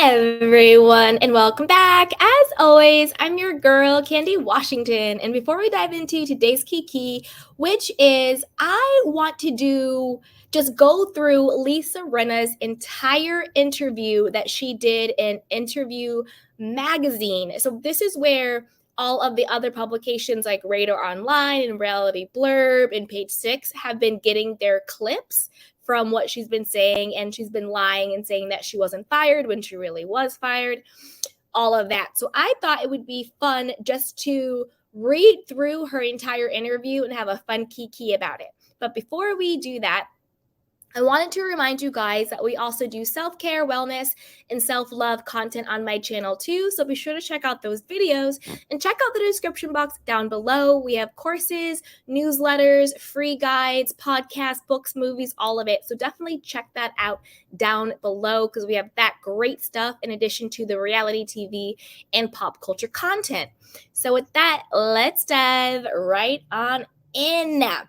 everyone, and welcome back. As always, I'm your girl, Candy Washington. And before we dive into today's key, which is I want to just go through Lisa Rinna's entire interview that she did in Interview Magazine. So this is where all of the other publications like Radar Online and Reality Blurb and Page Six have been getting their clips from what she's been saying, and she's been lying and saying that she wasn't fired when she really was fired, all of that. So I thought it would be fun just to read through her entire interview and have a fun key about it. But before we do that, I wanted to remind you guys that we also do self-care, wellness, and self-love content on my channel too. So be sure to check out those videos and check out the description box down below. We have courses, newsletters, free guides, podcasts, books, movies, all of it. So definitely check that out down below because we have that great stuff in addition to the reality TV and pop culture content. So with that, let's dive right on in now.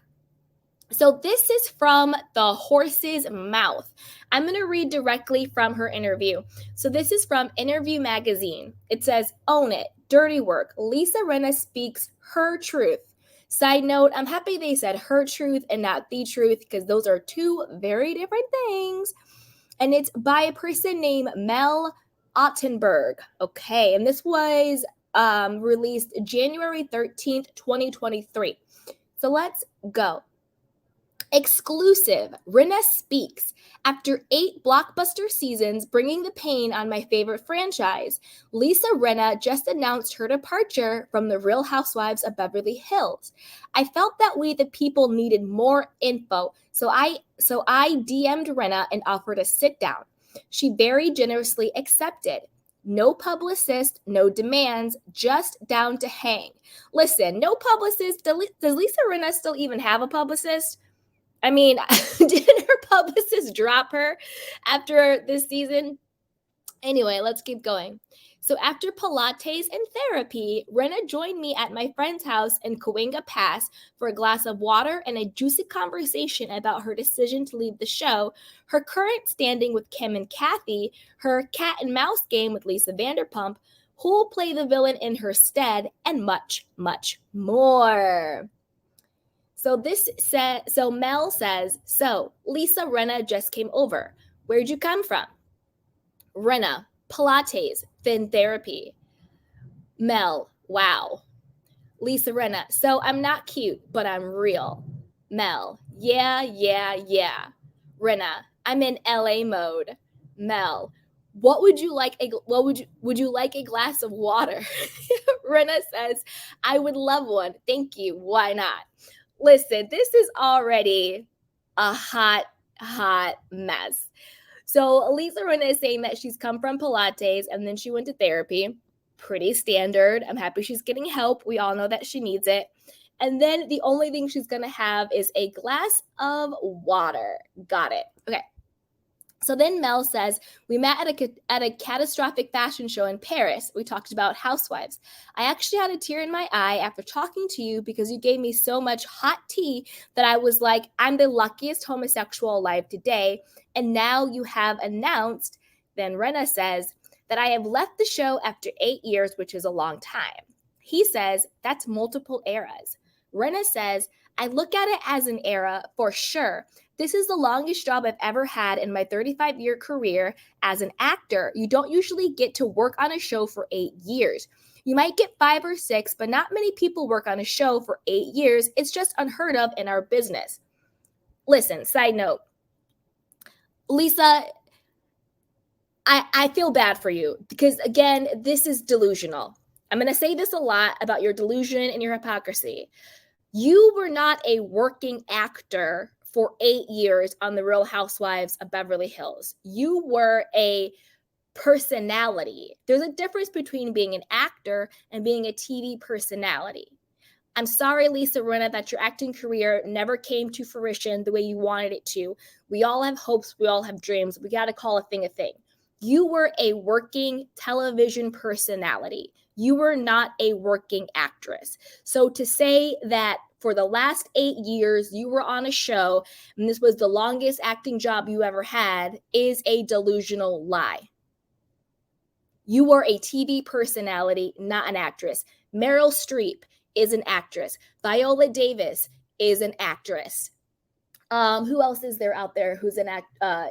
So this is from the horse's mouth. I'm going to read directly from her interview. So this is from Interview Magazine. It says, "Own it, dirty work. Lisa Rinna speaks her truth." Side note, I'm happy they said her truth and not the truth because those are two very different things. And it's by a person named Mel Ottenberg. Okay, and this was released January 13th, 2023. So let's go. Exclusive, Rinna speaks. After 8 blockbuster seasons bringing the pain on my favorite franchise, Lisa Rinna just announced her departure from the Real Housewives of Beverly Hills. I felt that we, the people, needed more info, so I DM'd Rinna and offered a sit down. She very generously accepted. No publicist, no demands, just down to hang. Listen, no publicist. Does Lisa Rinna still even have a publicist? I mean, didn't her publicist drop her after this season? Anyway, let's keep going. So after Pilates and therapy, Rinna joined me at my friend's house in Cahuenga Pass for a glass of water and a juicy conversation about her decision to leave the show, her current standing with Kim and Kathy, her cat and mouse game with Lisa Vanderpump, who will play the villain in her stead, and much, much more. So Mel says, "So Lisa Rinna just came over. Where'd you come from?" Rinna, Pilates, then therapy. Mel, wow. Lisa Rinna, so I'm not cute, but I'm real. Mel, yeah. Rinna, I'm in LA mode. Mel, would you like a glass of water? Rinna says, I would love one. Thank you. Why not? Listen, this is already a hot mess. So Lisa Rinna is saying that she's come from Pilates and then she went to therapy. Pretty standard. I'm happy she's getting help. We all know that she needs it. And then the only thing she's going to have is a glass of water. Got it. Okay. So then Mel says, we met at a catastrophic fashion show in Paris. We talked about housewives. I actually had a tear in my eye after talking to you because you gave me so much hot tea that I was like, I'm the luckiest homosexual alive today. And now you have announced, then Rinna says, that I have left the show after 8 years, which is a long time. He says, that's multiple eras. Rinna says, I look at it as an era for sure. This is the longest job I've ever had in my 35-year career as an actor. You don't usually get to work on a show for 8 years. You might get 5 or 6, but not many people work on a show for 8 years. It's just unheard of in our business. Listen, side note, Lisa, I feel bad for you because, again, this is delusional. I'm going to say this a lot about your delusion and your hypocrisy. You were not a working actor for 8 years on The Real Housewives of Beverly Hills. You were a personality. There's a difference between being an actor and being a TV personality. I'm sorry, Lisa Rinna, that your acting career never came to fruition the way you wanted it to. We all have hopes. We all have dreams. We got to call a thing a thing. You were a working television personality. You were not a working actress. So to say that for the last 8 years you were on a show and this was the longest acting job you ever had is a delusional lie. You are a TV personality, not an actress. Meryl Streep is an actress. Viola Davis is an actress. Who else is there out there who's an act?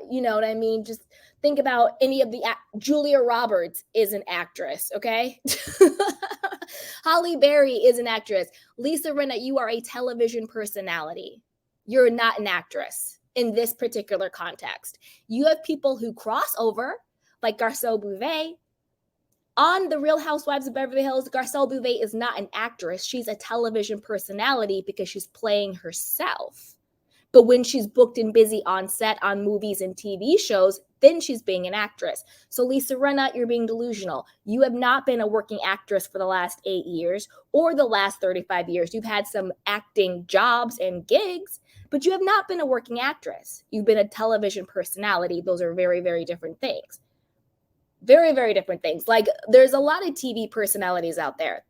You know what I mean? Just think about any of the Julia Roberts is an actress, okay? Holly Berry is an actress. Lisa Rinna, you are a television personality. You're not an actress in this particular context. You have people who cross over, like Garcelle Bouvet. On The Real Housewives of Beverly Hills, Garcelle Bouvet is not an actress. She's a television personality because she's playing herself. But when she's booked and busy on set, on movies and TV shows, then she's being an actress. So Lisa Rinna, you're being delusional. You have not been a working actress for the last 8 years or the last 35 years. You've had some acting jobs and gigs, but you have not been a working actress. You've been a television personality. Those are very, very different things. Very, very different things. Like, there's a lot of TV personalities out there.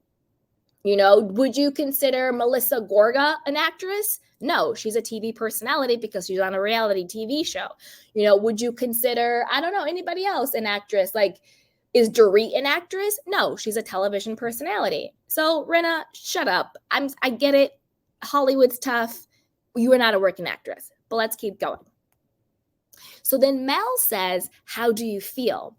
You know, would you consider Melissa Gorga an actress? No, she's a TV personality because she's on a reality TV show. You know, would you consider, I don't know, anybody else an actress? Like, is Dorit an actress? No, she's a television personality. So, Rinna, shut up. I get it. Hollywood's tough. You are not a working actress. But let's keep going. So then Mel says, how do you feel?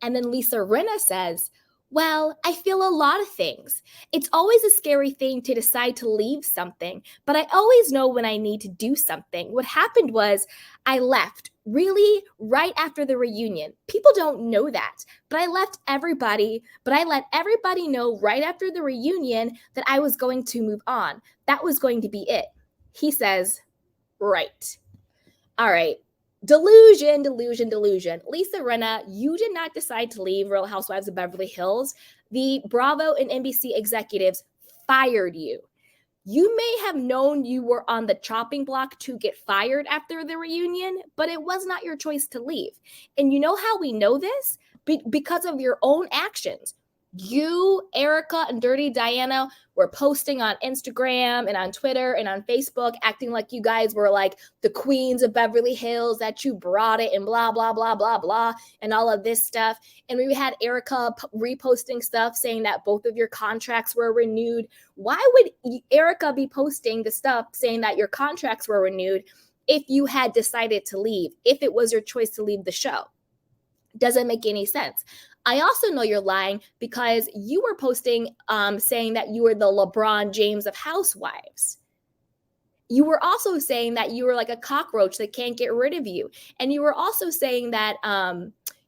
And then Lisa Rinna says, well, I feel a lot of things. It's always a scary thing to decide to leave something, but I always know when I need to do something. What happened was I left really right after the reunion. People don't know that, but I let everybody know right after the reunion that I was going to move on. That was going to be it. He says, right. All right. Delusion. Lisa Rinna, you did not decide to leave Real Housewives of Beverly Hills. The Bravo and NBC executives fired you. You may have known you were on the chopping block to get fired after the reunion, but it was not your choice to leave. And you know how we know this? Because of your own actions. You, Erika, and Dirty Diana were posting on Instagram and on Twitter and on Facebook, acting like you guys were like the queens of Beverly Hills, that you brought it and blah, blah, blah, blah, blah, and all of this stuff. And we had Erika reposting stuff saying that both of your contracts were renewed. Why would Erika be posting the stuff saying that your contracts were renewed if you had decided to leave, if it was your choice to leave the show? Doesn't make any sense. I also know you're lying because you were posting saying that you were the LeBron James of housewives. You were also saying that you were like a cockroach that can't get rid of you. And you were also saying that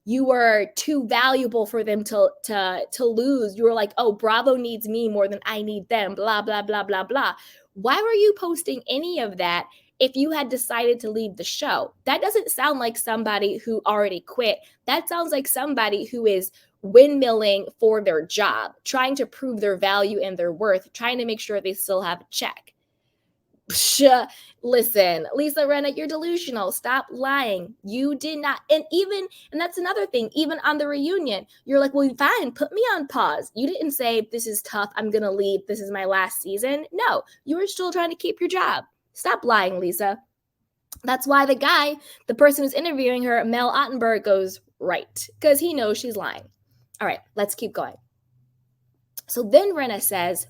you were too valuable for them to lose. You were like, oh, Bravo needs me more than I need them, blah, blah, blah, blah, blah. Why were you posting any of that if you had decided to leave the show? That doesn't sound like somebody who already quit. That sounds like somebody who is windmilling for their job, trying to prove their value and their worth, trying to make sure they still have a check. Listen, Lisa Rinna, you're delusional. Stop lying. You did not. And that's another thing, even on the reunion, you're like, well, fine, put me on pause. You didn't say, this is tough, I'm going to leave, this is my last season. No, you were still trying to keep your job. Stop lying, Lisa. That's why the person who's interviewing her, Mel Ottenberg, goes, right, because he knows she's lying. All right, let's keep going. So then Rinna says,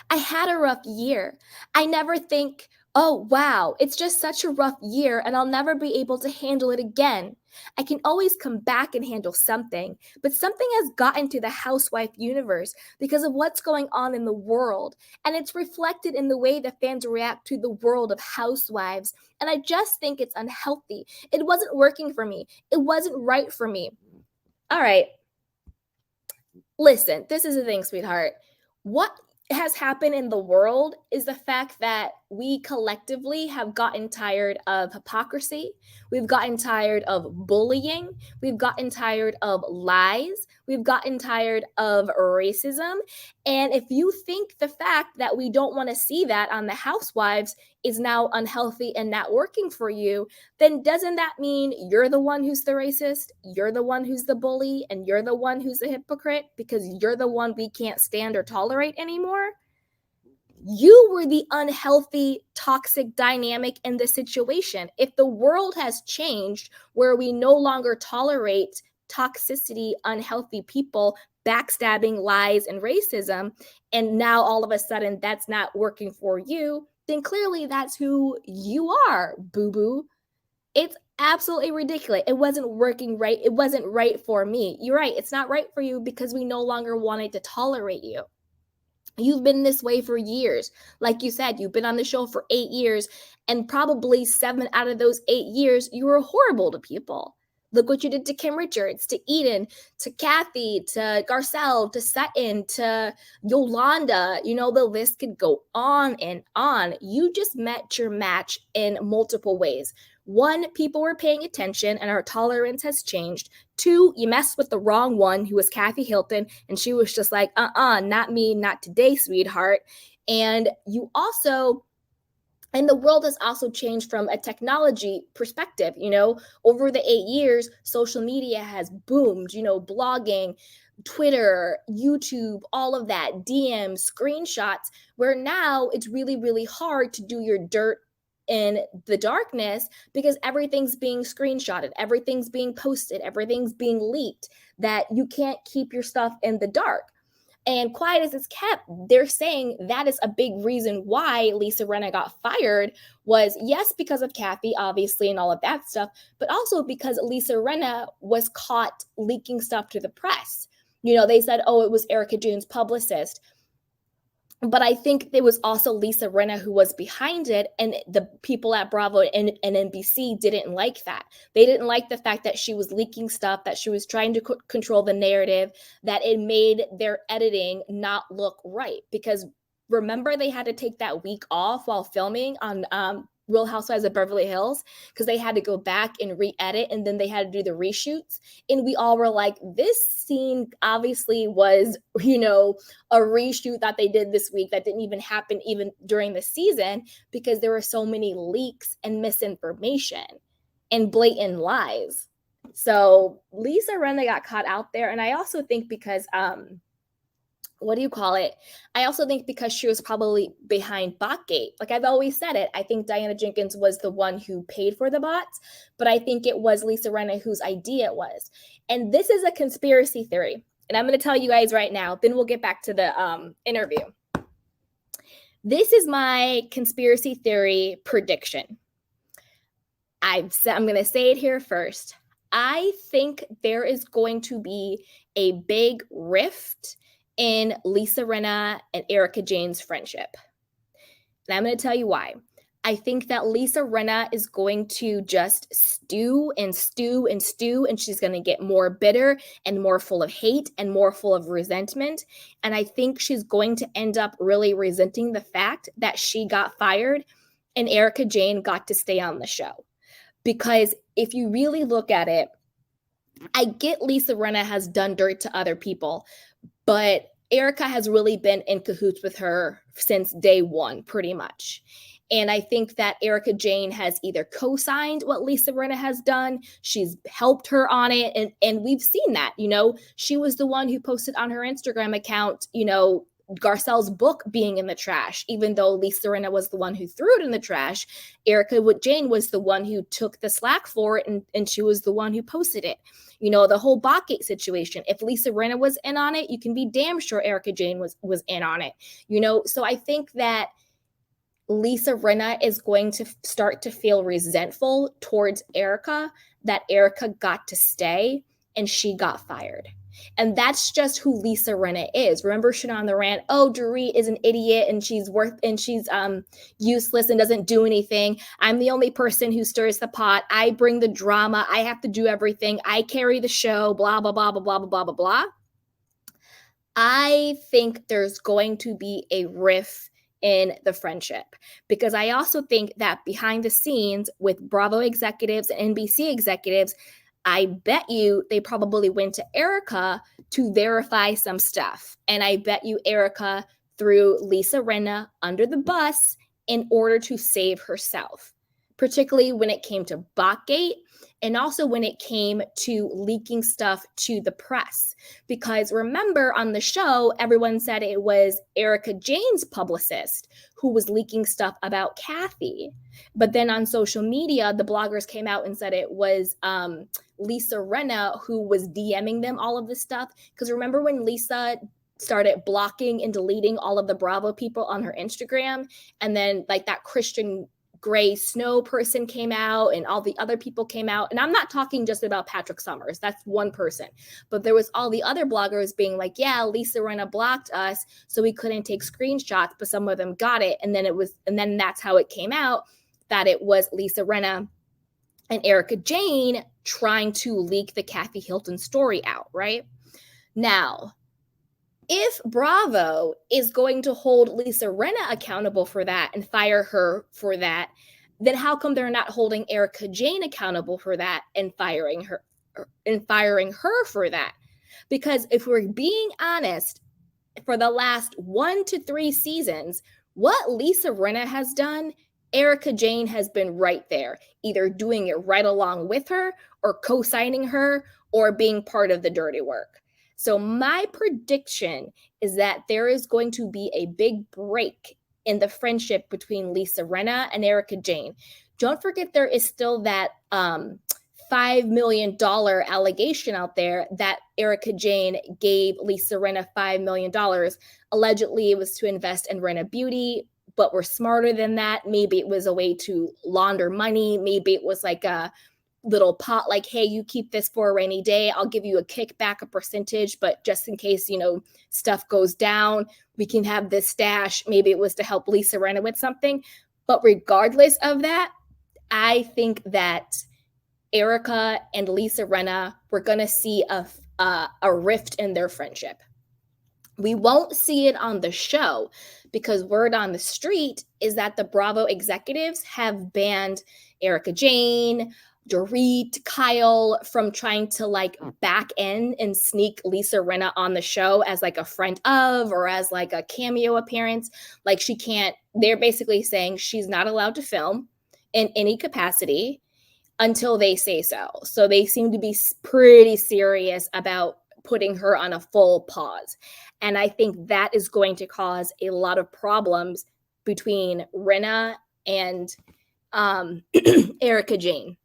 I had a rough year. I never think, oh, wow, it's just such a rough year and I'll never be able to handle it again. I can always come back and handle something, but something has gotten to the housewife universe because of what's going on in the world, and it's reflected in the way that fans react to the world of housewives, and I just think it's unhealthy. It wasn't working for me. It wasn't right for me. All right. Listen, this is the thing, sweetheart. What has happened in the world is the fact that we collectively have gotten tired of hypocrisy. We've gotten tired of bullying. We've gotten tired of lies. We've gotten tired of racism. And if you think the fact that we don't want to see that on the housewives is now unhealthy and not working for you, then doesn't that mean you're the one who's the racist? You're the one who's the bully, and you're the one who's the hypocrite because you're the one we can't stand or tolerate anymore? You were the unhealthy, toxic dynamic in this situation. If the world has changed where we no longer tolerate toxicity, unhealthy people, backstabbing, lies, and racism, and now all of a sudden that's not working for you, then clearly that's who you are, boo-boo. It's absolutely ridiculous. It wasn't working right. It wasn't right for me. You're right. It's not right for you because we no longer wanted to tolerate you. You've been this way for years. Like you said, you've been on the show for 8 years, and probably 7 out of those 8 years, you were horrible to people. Look what you did to Kim Richards, to Eden, to Kathy, to Garcelle, to Sutton, to Yolanda. You know, the list could go on and on. You just met your match in multiple ways. 1, people were paying attention and our tolerance has changed. 2, you messed with the wrong one, who was Kathy Hilton, and she was just like, not me, not today, sweetheart. And you also, and the world has also changed from a technology perspective. You know, over the 8 years, social media has boomed, you know, blogging, Twitter, YouTube, all of that, DMs, screenshots, where now it's really, really hard to do your dirt in the darkness because everything's being screenshotted, everything's being posted, everything's being leaked, that you can't keep your stuff in the dark. And quiet as it's kept, they're saying that is a big reason why Lisa Rinna got fired, was yes, because of Kathy, obviously, and all of that stuff, but also because Lisa Rinna was caught leaking stuff to the press. You know, they said, oh, it was Erika Jayne's publicist. But I think it was also Lisa Rinna who was behind it, and the people at Bravo and NBC didn't like that. They didn't like the fact that she was leaking stuff, that she was trying to control the narrative, that it made their editing not look right. Because remember, they had to take that week off while filming on Real Housewives of Beverly Hills because they had to go back and re-edit, and then they had to do the reshoots. And we all were like, this scene obviously was, you know, a reshoot that they did this week that didn't even happen even during the season because there were so many leaks and misinformation and blatant lies. So Lisa Rinna got caught out there. And I also think because what do you call it? I also think because she was probably behind Botgate. Like I've always said it, I think Diana Jenkins was the one who paid for the bots, but I think it was Lisa Rinna whose idea it was. And this is a conspiracy theory. And I'm going to tell you guys right now, then we'll get back to the interview. This is my conspiracy theory prediction. I'm going to say it here first. I think there is going to be a big rift in Lisa Rinna and Erika Jayne's friendship. And I'm going to tell you why. I think that Lisa Rinna is going to just stew and stew and stew, and she's going to get more bitter and more full of hate and more full of resentment. And I think she's going to end up really resenting the fact that she got fired and Erika Jayne got to stay on the show. Because if you really look at it, I get Lisa Rinna has done dirt to other people, but Erika has really been in cahoots with her since day one, pretty much. And I think that Erika Jayne has either co-signed what Lisa Rinna has done, she's helped her on it, and we've seen that. You know, she was the one who posted on her Instagram account, you know, Garcelle's book being in the trash, even though Lisa Rinna was the one who threw it in the trash. Erika Jayne was the one who took the slack for it, and she was the one who posted it. You know, the whole Botgate situation. If Lisa Rinna was in on it, you can be damn sure Erika Jayne was in on it. You know, so I think that Lisa Rinna is going to start to feel resentful towards Erika, that Erika got to stay and she got fired. And that's just who Lisa Rinna is. Remember, she on the rant, oh, Dorit is an idiot and she's useless and doesn't do anything. I'm the only person who stirs the pot. I bring the drama. I have to do everything. I carry the show, blah, blah, blah, blah, blah, blah, blah, blah, blah. I think there's going to be a rift in the friendship, because I also think that behind the scenes with Bravo executives and NBC executives, I bet you they probably went to Erika to verify some stuff. And I bet you Erika threw Lisa Rinna under the bus in order to save herself. particularly when it came to Botgate and also when it came to leaking stuff to the press. Because remember on the show, everyone said it was Erika Jayne's publicist who was leaking stuff about Kathy. But then on social media, the bloggers came out and said it was Lisa Rinna who was DMing them all of this stuff. Because remember when Lisa started blocking and deleting all of the Bravo people on her Instagram, and then like that Christian Gray Snow person came out and all the other people came out. And I'm not talking just about Patrick Summers. That's one person. But there was all the other bloggers being like, yeah, Lisa Rinna blocked us, so we couldn't take screenshots, but some of them got it. And then that's how it came out that it was Lisa Rinna and Erika Jayne trying to leak the Kathy Hilton story out, right? Now, if Bravo is going to hold Lisa Rinna accountable for that and fire her for that, then how come they're not holding Erika Jayne accountable for that and firing her for that? Because if we're being honest, for the last 1 to 3 seasons, what Lisa Rinna has done, Erika Jayne has been right there, either doing it right along with her or co-signing her or being part of the dirty work. So my prediction is that there is going to be a big break in the friendship between Lisa Rinna and Erika Jayne. Don't forget there is still that $5 million allegation out there that Erika Jayne gave Lisa Rinna $5 million. Allegedly, it was to invest in Rinna Beauty, but we're smarter than that. Maybe it was a way to launder money. Maybe it was like a little pot, like, hey, you keep this for a rainy day. I'll give you a kickback, a percentage, but just in case, stuff goes down, we can have this stash. Maybe it was to help Lisa Rinna with something. But regardless of that, I think that Erika and Lisa Rinna, we're going to see a rift in their friendship. We won't see it on the show because word on the street is that the Bravo executives have banned Erika Jayne, Dorit, Kyle from trying to back in and sneak Lisa Rinna on the show as a friend of or as a cameo appearance. She can't, they're basically saying she's not allowed to film in any capacity until they say so. So they seem to be pretty serious about putting her on a full pause. And I think that is going to cause a lot of problems between Rinna and Erika Jayne.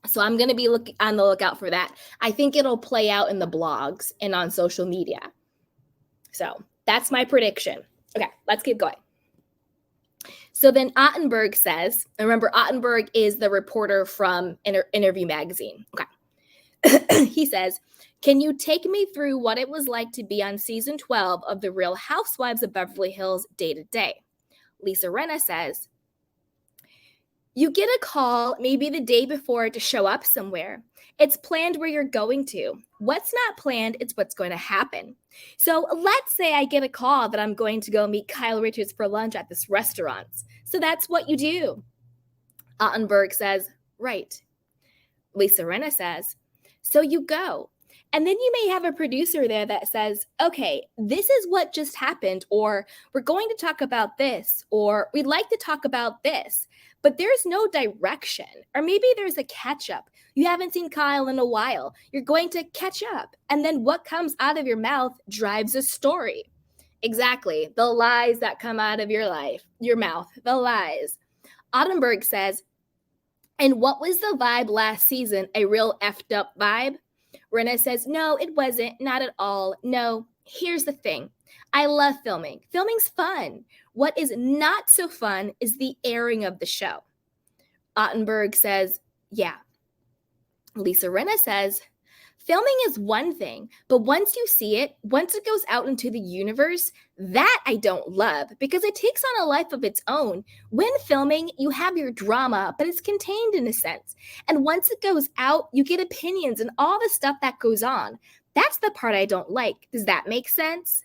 So I'm going to be on the lookout for that. I think it'll play out in the blogs and on social media. So that's my prediction. Okay, let's keep going. So then Ottenberg says, remember Ottenberg is the reporter from Interview Magazine. Okay. He says, can you take me through what it was like to be on season 12 of The Real Housewives of Beverly Hills day to day? Lisa Rinna says, you get a call maybe the day before to show up somewhere. It's planned where you're going to. What's not planned is what's going to happen. So let's say I get a call that I'm going to go meet Kyle Richards for lunch at this restaurant. So that's what you do. Ottenberg says, right. Lisa Rinna says, so you go. And then you may have a producer there that says, okay, this is what just happened, or we're going to talk about this, or we'd like to talk about this, but there's no direction, or maybe there's a catch up. You haven't seen Kyle in a while. You're going to catch up. And then what comes out of your mouth drives a story. Exactly. The lies that come out of your mouth, the lies. Ottenberg says, and what was the vibe last season? A real effed up vibe? Rinna says, no, it wasn't. Not at all. No, here's the thing. I love filming. Filming's fun. What is not so fun is the airing of the show. Ottenberg says, yeah. Lisa Rinna says, filming is one thing, but once you see it, once it goes out into the universe, that I don't love because it takes on a life of its own. When filming, you have your drama, but it's contained in a sense. And once it goes out, you get opinions and all the stuff that goes on. That's the part I don't like. Does that make sense?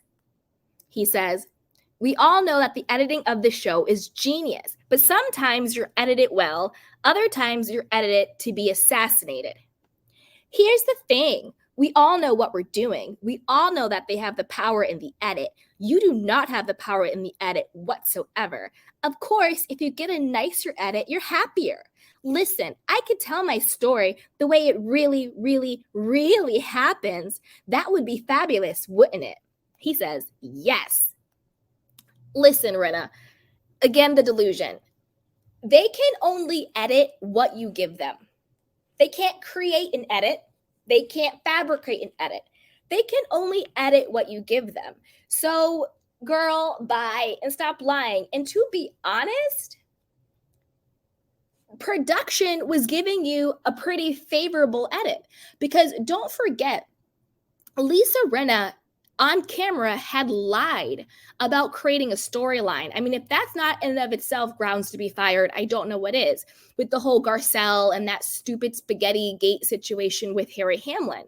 He says, we all know that the editing of the show is genius, but sometimes you're edited well, other times you're edited to be assassinated. Here's the thing. We all know what we're doing. We all know that they have the power in the edit. You do not have the power in the edit whatsoever. Of course, if you get a nicer edit, you're happier. Listen, I could tell my story the way it really, really, really happens. That would be fabulous, wouldn't it? He says, yes. Listen, Rinna, again, the delusion. They can only edit what you give them. They can't create and edit. They can't fabricate and edit. They can only edit what you give them. So, girl, bye and stop lying. And to be honest, production was giving you a pretty favorable edit because don't forget, Lisa Rinna on camera had lied about creating a storyline. I mean, if that's not in and of itself grounds to be fired, I don't know what is, with the whole Garcelle and that stupid spaghetti gate situation with Harry Hamlin.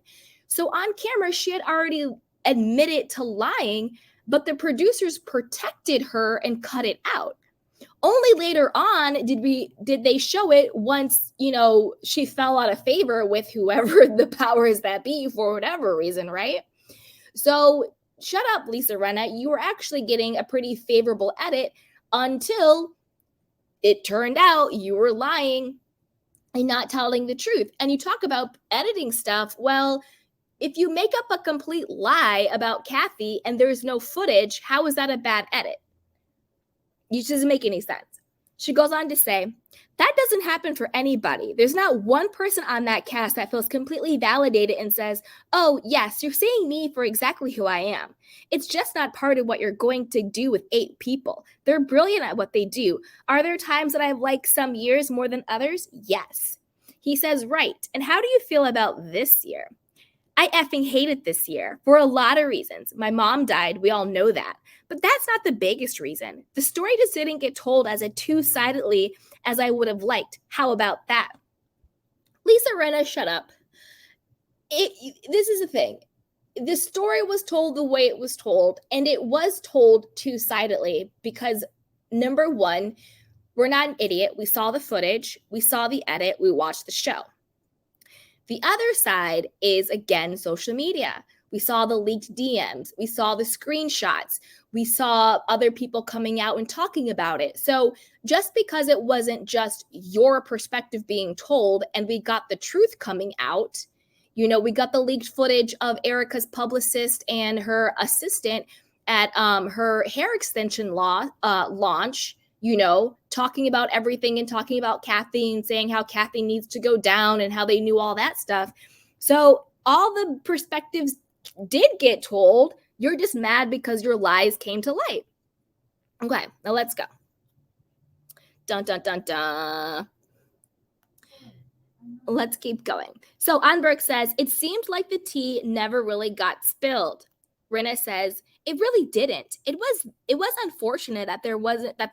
So on camera, she had already admitted to lying, but the producers protected her and cut it out. Only later on did they show it once, she fell out of favor with whoever the powers that be for whatever reason, right? So shut up, Lisa Rinna. You were actually getting a pretty favorable edit until it turned out you were lying and not telling the truth. And you talk about editing stuff. Well, if you make up a complete lie about Kathy and there's no footage, how is that a bad edit? It doesn't make any sense. She goes on to say, that doesn't happen for anybody. There's not one person on that cast that feels completely validated and says, oh, yes, you're seeing me for exactly who I am. It's just not part of what you're going to do with 8 people. They're brilliant at what they do. Are there times that I've liked some years more than others? Yes. He says, right. And how do you feel about this year? I effing hate it this year for a lot of reasons. My mom died. We all know that. But that's not the biggest reason. The story just didn't get told as two-sidedly as I would have liked. How about that? Lisa Rinna, shut up. This is the thing. The story was told the way it was told, and it was told two-sidedly because, number one, we're not an idiot. We saw the footage. We saw the edit. We watched the show. The other side is, again, social media. We saw the leaked DMs. We saw the screenshots. We saw other people coming out and talking about it. So just because it wasn't just your perspective being told and we got the truth coming out, we got the leaked footage of Erika's publicist and her assistant at her hair extension launch, talking about everything and talking about Kathy and saying how Kathy needs to go down and how they knew all that stuff. So all the perspectives did get told. You're just mad because your lies came to light. Okay, now let's go. Dun, dun, dun, dun. Let's keep going. So Unberg says, it seemed like the tea never really got spilled. Rinna says, it really didn't. It was unfortunate that there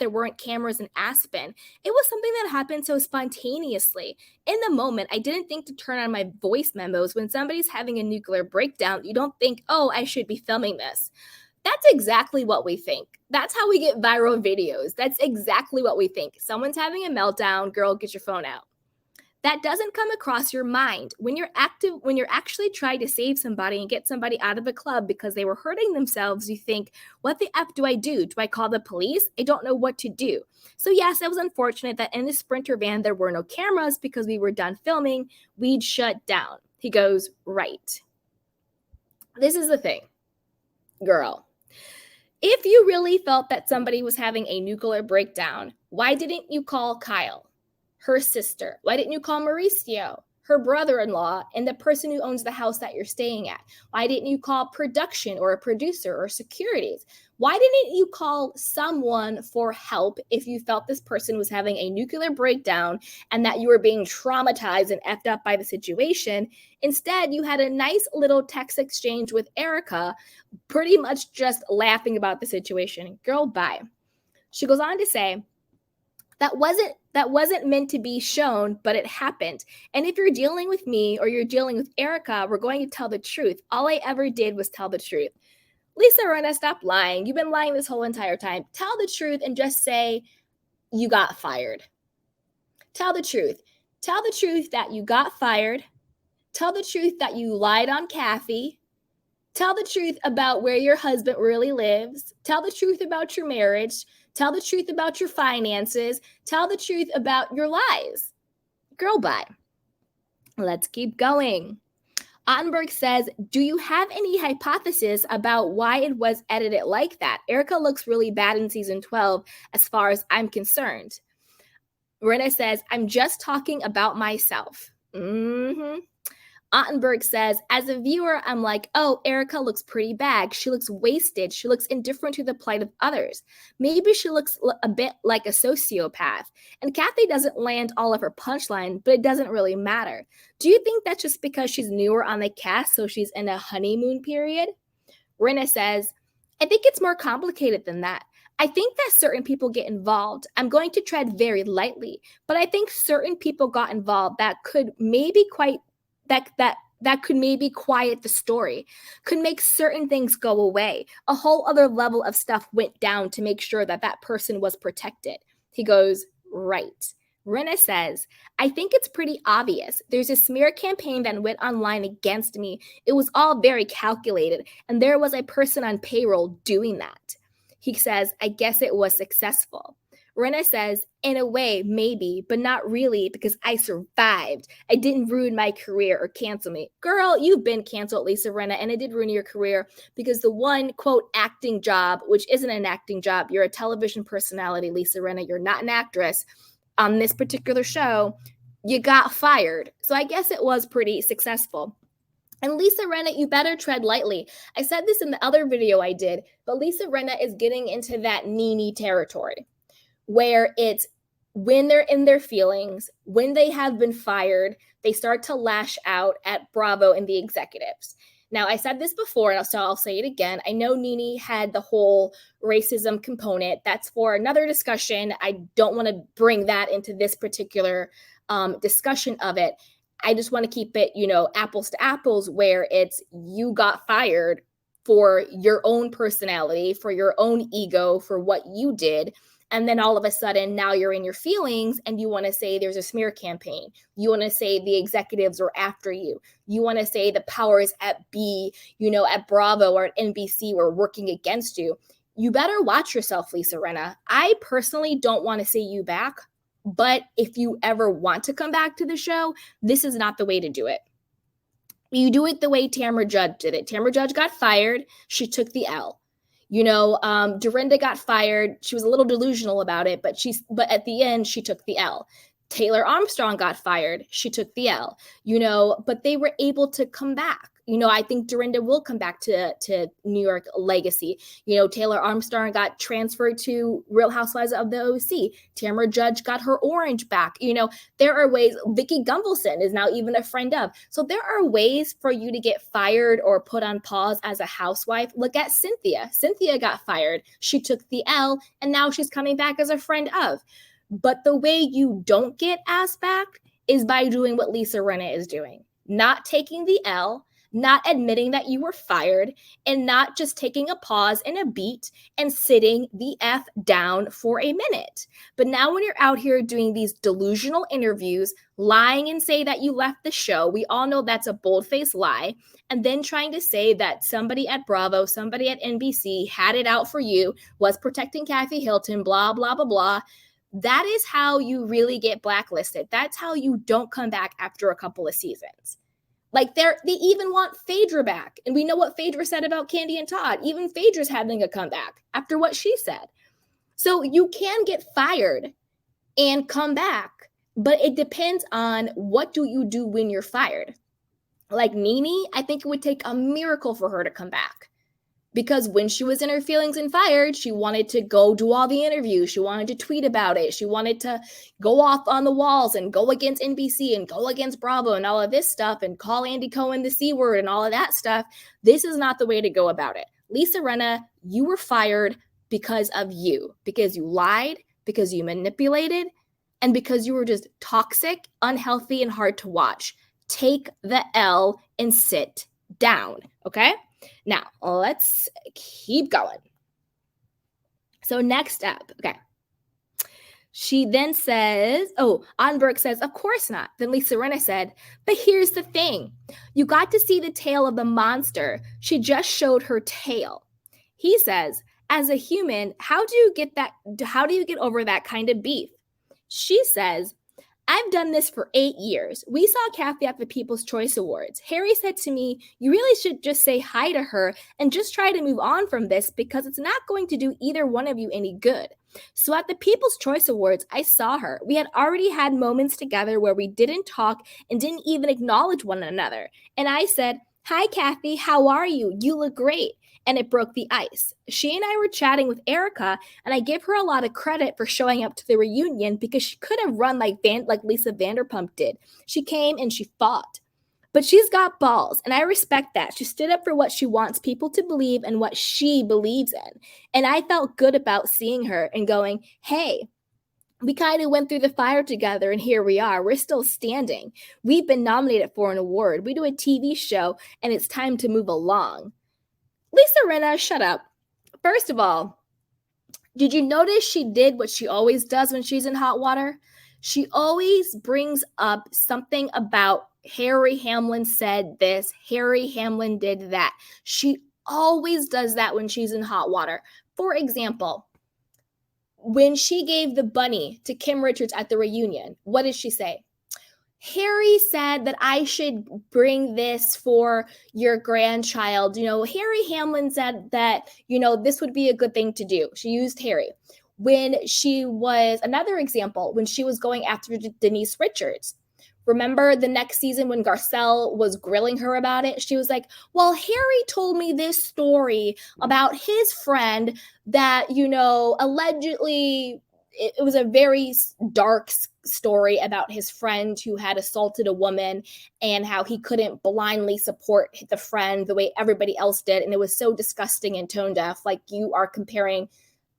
weren't cameras in Aspen. It was something that happened so spontaneously. In the moment, I didn't think to turn on my voice memos. When somebody's having a nuclear breakdown, you don't think, oh, I should be filming this. That's exactly what we think. That's how we get viral videos. That's exactly what we think. Someone's having a meltdown, girl, get your phone out. That doesn't come across your mind. When you're actually trying to save somebody and get somebody out of a club because they were hurting themselves, you think, what the F do I do? Do I call the police? I don't know what to do. So yes, it was unfortunate that in the Sprinter van, there were no cameras because we were done filming. We'd shut down. He goes, right. This is the thing, girl. If you really felt that somebody was having a nuclear breakdown, why didn't you call Kyle? Her sister? Why didn't you call Mauricio, her brother-in-law, and the person who owns the house that you're staying at? Why didn't you call production or a producer or securities? Why didn't you call someone for help if you felt this person was having a nuclear breakdown and that you were being traumatized and effed up by the situation? Instead, you had a nice little text exchange with Erika, pretty much just laughing about the situation. Girl, bye. She goes on to say, that wasn't meant to be shown, but it happened. And if you're dealing with me or you're dealing with Erika, we're going to tell the truth. All I ever did was tell the truth. Lisa Rinna, stop lying. You've been lying this whole entire time. Tell the truth and just say you got fired. Tell the truth. Tell the truth that you got fired. Tell the truth that you lied on Kathy. Tell the truth about where your husband really lives. Tell the truth about your marriage. Tell the truth about your finances. Tell the truth about your lies. Girl, bye. Let's keep going. Ottenberg says, do you have any hypothesis about why it was edited like that? Erika looks really bad in season 12 as far as I'm concerned. Rinna says, I'm just talking about myself. Ottenberg says, as a viewer, I'm like, oh, Erika looks pretty bad. She looks wasted. She looks indifferent to the plight of others. Maybe she looks a bit like a sociopath. And Kathy doesn't land all of her punchline, but it doesn't really matter. Do you think that's just because she's newer on the cast, so she's in a honeymoon period? Rinna says, I think it's more complicated than that. I think that certain people get involved. I'm going to tread very lightly, but I think certain people got involved that could maybe could maybe quiet the story, could make certain things go away. A whole other level of stuff went down to make sure that that person was protected. He goes, right. Rinna says, I think it's pretty obvious. There's a smear campaign that went online against me. It was all very calculated, and there was a person on payroll doing that. He says, I guess it was successful. Rinna says, in a way, maybe, but not really, because I survived. I didn't ruin my career or cancel me. Girl, you've been canceled, Lisa Rinna, and it did ruin your career because the one, quote, acting job, which isn't an acting job, you're a television personality, Lisa Rinna, you're not an actress on this particular show, you got fired. So I guess it was pretty successful. And Lisa Rinna, you better tread lightly. I said this in the other video I did, but Lisa Rinna is getting into that Nene territory, where it's when they're in their feelings, when they have been fired, they start to lash out at Bravo and the executives. Now, I said this before, and so I'll say it again. I know Nene had the whole racism component. That's for another discussion. I don't want to bring that into this particular discussion of it. I just want to keep it, apples to apples, where it's you got fired for your own personality, for your own ego, for what you did. And then all of a sudden, now you're in your feelings and you want to say there's a smear campaign. You want to say the executives are after you. You want to say the powers at B, at Bravo or at NBC were working against you. You better watch yourself, Lisa Rinna. I personally don't want to see you back, but if you ever want to come back to the show, this is not the way to do it. You do it the way Tamra Judge did it. Tamra Judge got fired. She took the L. Dorinda got fired. She was a little delusional about it, but at the end, she took the L. Taylor Armstrong got fired. She took the L, but they were able to come back. I think Dorinda will come back to New York Legacy. Taylor Armstrong got transferred to Real Housewives of the OC. Tamra Judge got her orange back. There are ways. Vicky Gunvalson is now even a friend of. So there are ways for you to get fired or put on pause as a housewife. Look at Cynthia. Cynthia got fired. She took the L, and now she's coming back as a friend of. But the way you don't get asked back is by doing what Lisa Rinna is doing. Not taking the L, not admitting that you were fired, and not just taking a pause and a beat and sitting the F down for a minute. But now when you're out here doing these delusional interviews, lying and say that you left the show, we all know that's a bold-faced lie, and then trying to say that somebody at Bravo, somebody at NBC had it out for you, was protecting Kathy Hilton, blah, blah, blah, blah. That is how you really get blacklisted. That's how you don't come back after a couple of seasons. Like they even want Phaedra back. And we know what Phaedra said about Kandi and Todd. Even Phaedra's having a comeback after what she said. So you can get fired and come back, but it depends on what do you do when you're fired. Like Nene, I think it would take a miracle for her to come back. Because when she was in her feelings and fired, she wanted to go do all the interviews. She wanted to tweet about it. She wanted to go off on the walls and go against NBC and go against Bravo and all of this stuff and call Andy Cohen the C word and all of that stuff. This is not the way to go about it. Lisa Rinna, you were fired because of you, because you lied, because you manipulated, and because you were just toxic, unhealthy, and hard to watch. Take the L and sit down, okay? Now, let's keep going. So next up, okay. She then says, Ottenberg says, of course not. Then Lisa Rinna said, but here's the thing. You got to see the tail of the monster. She just showed her tail. He says, as a human, how do you get over that kind of beef? She says, I've done this for 8 years. We saw Kathy at the People's Choice Awards. Harry said to me, you really should just say hi to her and just try to move on from this because it's not going to do either one of you any good. So at the People's Choice Awards, I saw her. We had already had moments together where we didn't talk and didn't even acknowledge one another. And I said, hi, Kathy, how are you? You look great. And it broke the ice. She and I were chatting with Erika, and I give her a lot of credit for showing up to the reunion because she could have run like Lisa Vanderpump did. She came and she fought. But she's got balls, and I respect that. She stood up for what she wants people to believe and what she believes in. And I felt good about seeing her and going, hey, we kind of went through the fire together, and here we are. We're still standing. We've been nominated for an award. We do a TV show, and it's time to move along. Lisa Rinna, shut up. First of all, did you notice she did what she always does when she's in hot water? She always brings up something about Harry Hamlin said this, Harry Hamlin did that. She always does that when she's in hot water. For example, when she gave the bunny to Kim Richards at the reunion, what did she say? Harry said that I should bring this for your grandchild. Harry Hamlin said that, this would be a good thing to do. She used Harry. When she was, another example, when she was going after Denise Richards. Remember the next season when Garcelle was grilling her about it? She was like, well, Harry told me this story about his friend that, allegedly it was a very dark story about his friend who had assaulted a woman and how he couldn't blindly support the friend the way everybody else did. And it was so disgusting and tone deaf. Like, you are comparing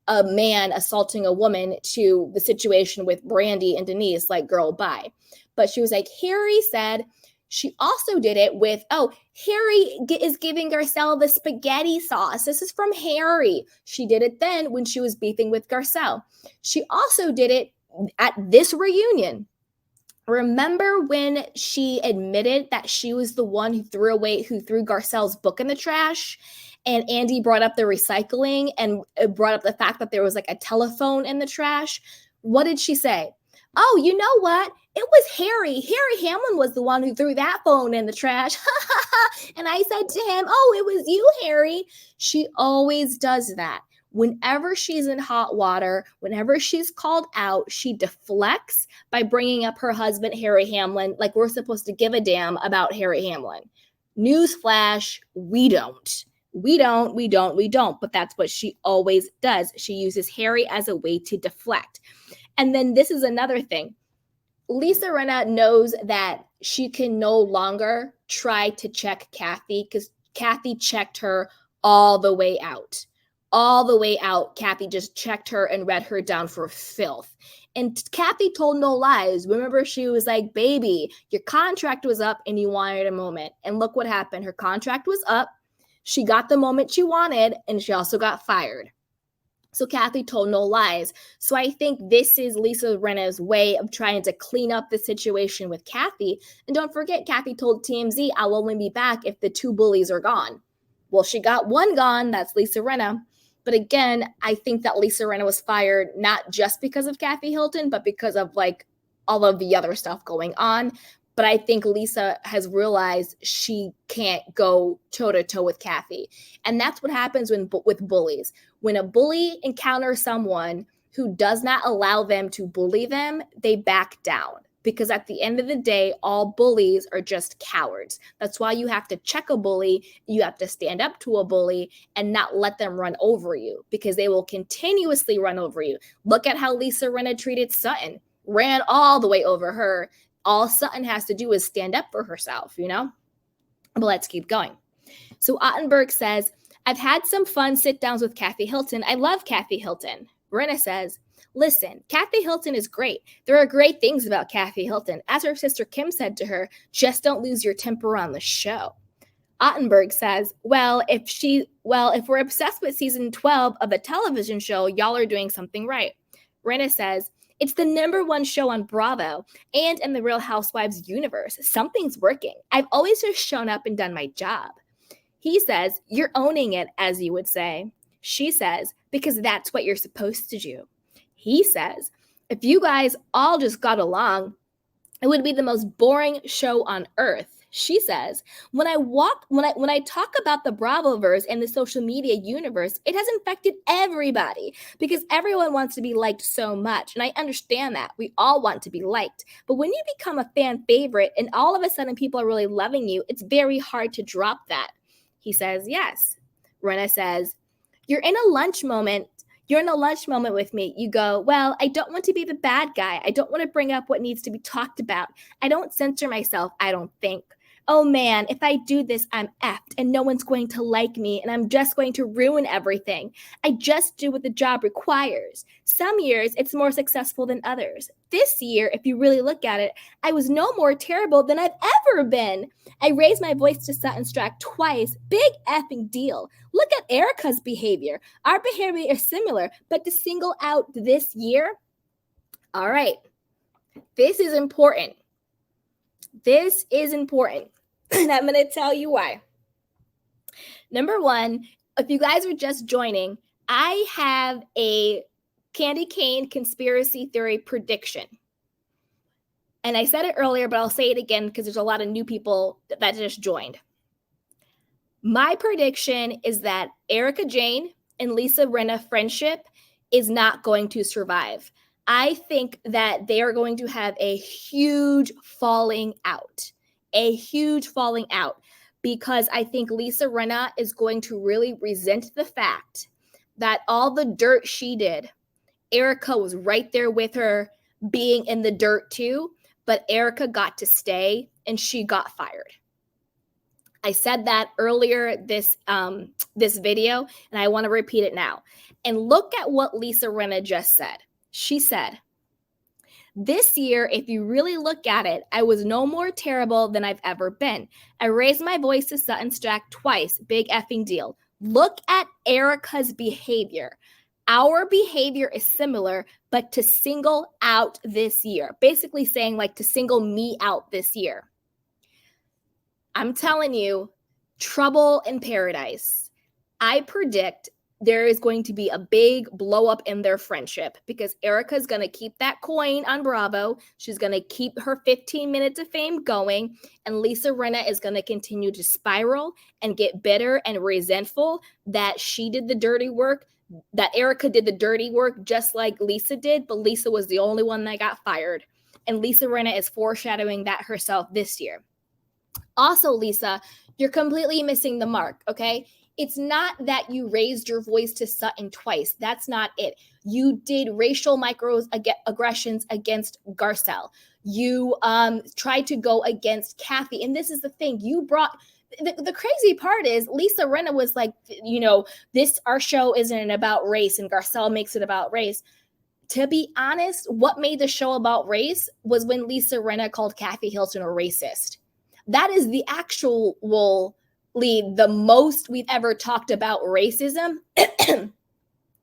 a man assaulting a woman to the situation with Brandi and Denise, like, girl, bye. But she was like, Harry said she also did it with, Harry is giving Garcelle the spaghetti sauce. This is from Harry. She did it then when she was beefing with Garcelle. She also did it at this reunion. Remember when she admitted that she was the one who threw Garcelle's book in the trash? And Andy brought up the recycling and brought up the fact that there was like a telephone in the trash. What did she say? Oh, you know what? It was Harry. Harry Hamlin was the one who threw that phone in the trash. And I said to him, oh, it was you, Harry. She always does that. Whenever she's in hot water, whenever she's called out, she deflects by bringing up her husband, Harry Hamlin, like we're supposed to give a damn about Harry Hamlin. Newsflash, we don't. We don't. But that's what she always does. She uses Harry as a way to deflect. And then this is another thing. Lisa Rinna knows that she can no longer try to check Kathy because Kathy checked her all the way out. All the way out, Kathy just checked her and read her down for filth. And Kathy told no lies. Remember, she was like, baby, your contract was up and you wanted a moment. And look what happened. Her contract was up. She got the moment she wanted, and she also got fired. So Kathy told no lies. So I think this is Lisa Rinna's way of trying to clean up the situation with Kathy. And don't forget, Kathy told TMZ, I'll only be back if the 2 bullies are gone. Well, she got 1 gone. That's Lisa Rinna. But again, I think that Lisa Rinna was fired not just because of Kathy Hilton, but because of like all of the other stuff going on. But I think Lisa has realized she can't go toe-to-toe with Kathy. And that's what happens with bullies. When a bully encounters someone who does not allow them to bully them, they back down. Because at the end of the day, all bullies are just cowards. That's why you have to check a bully. You have to stand up to a bully and not let them run over you, because they will continuously run over you. Look at how Lisa Rinna treated Sutton. Ran all the way over her. All Sutton has to do is stand up for herself, But let's keep going. So Ottenberg says, I've had some fun sit-downs with Kathy Hilton. I love Kathy Hilton. Rinna says, listen, Kathy Hilton is great. There are great things about Kathy Hilton. As her sister Kim said to her, just don't lose your temper on the show. Ottenberg says, if we're obsessed with season 12 of a television show, y'all are doing something right. Rinna says, it's the #1 show on Bravo and in the Real Housewives universe. Something's working. I've always just shown up and done my job. He says, you're owning it, as you would say. She says, because that's what you're supposed to do. He says, if you guys all just got along, It would be the most boring show on earth. She says, when I talk about the Bravoverse and the social media universe, it has infected everybody because everyone wants to be liked so much. And I understand that. We all want to be liked. But when you become a fan favorite and all of a sudden people are really loving you, it's very hard to drop that. He says, yes. Rinna says, you're in a lunch moment with me. You go, well, I don't want to be the bad guy. I don't want to bring up what needs to be talked about. I don't censor myself, I don't think. Oh man, if I do this, I'm effed and no one's going to like me and I'm just going to ruin everything. I just do what the job requires. Some years it's more successful than others. This year, if you really look at it, I was no more terrible than I've ever been. I raised my voice to Sutton Strack twice. Big effing deal. Look at Erika's behavior. Our behavior is similar, but to single out this year, all right, this is important. This is important, and I'm going to tell you why. Number one, if you guys are just joining, I have a candy cane conspiracy theory prediction. And I said it earlier, but I'll say it again because there's a lot of new people that just joined. My prediction is that Erika Jayne and Lisa Rinna friendship is not going to survive. I think that they are going to have a huge falling out, because I think Lisa Rinna is going to really resent the fact that all the dirt she did, Erika was right there with her being in the dirt too, but Erika got to stay and she got fired. I said that earlier this video, and I want to repeat it now. And look at what Lisa Rinna just said. She said, this year, if you really look at it, I was no more terrible than I've ever been. I raised my voice to Sutton Strack twice. Big effing deal. Look at Erika's behavior. Our behavior is similar, but to single out this year. Basically saying like to single me out this year. I'm telling you, trouble in paradise. I predict there is going to be a big blow up in their friendship because Erika's going to keep that coin on Bravo. She's going to keep her 15 minutes of fame going. And Lisa Rinna is going to continue to spiral and get bitter and resentful that she did the dirty work, that Erika did the dirty work just like Lisa did, but Lisa was the only one that got fired. And Lisa Rinna is foreshadowing that herself this year. Also, Lisa, you're completely missing the mark, okay? It's not that you raised your voice to Sutton twice. That's not it. You did racial microaggressions against Garcelle. You tried to go against Kathy. And this is the thing. You brought... The crazy part is Lisa Rinna was like, you know, our show isn't about race, and Garcelle makes it about race. To be honest, what made the show about race was when Lisa Rinna called Kathy Hilton a racist. That is the the most we've ever talked about racism.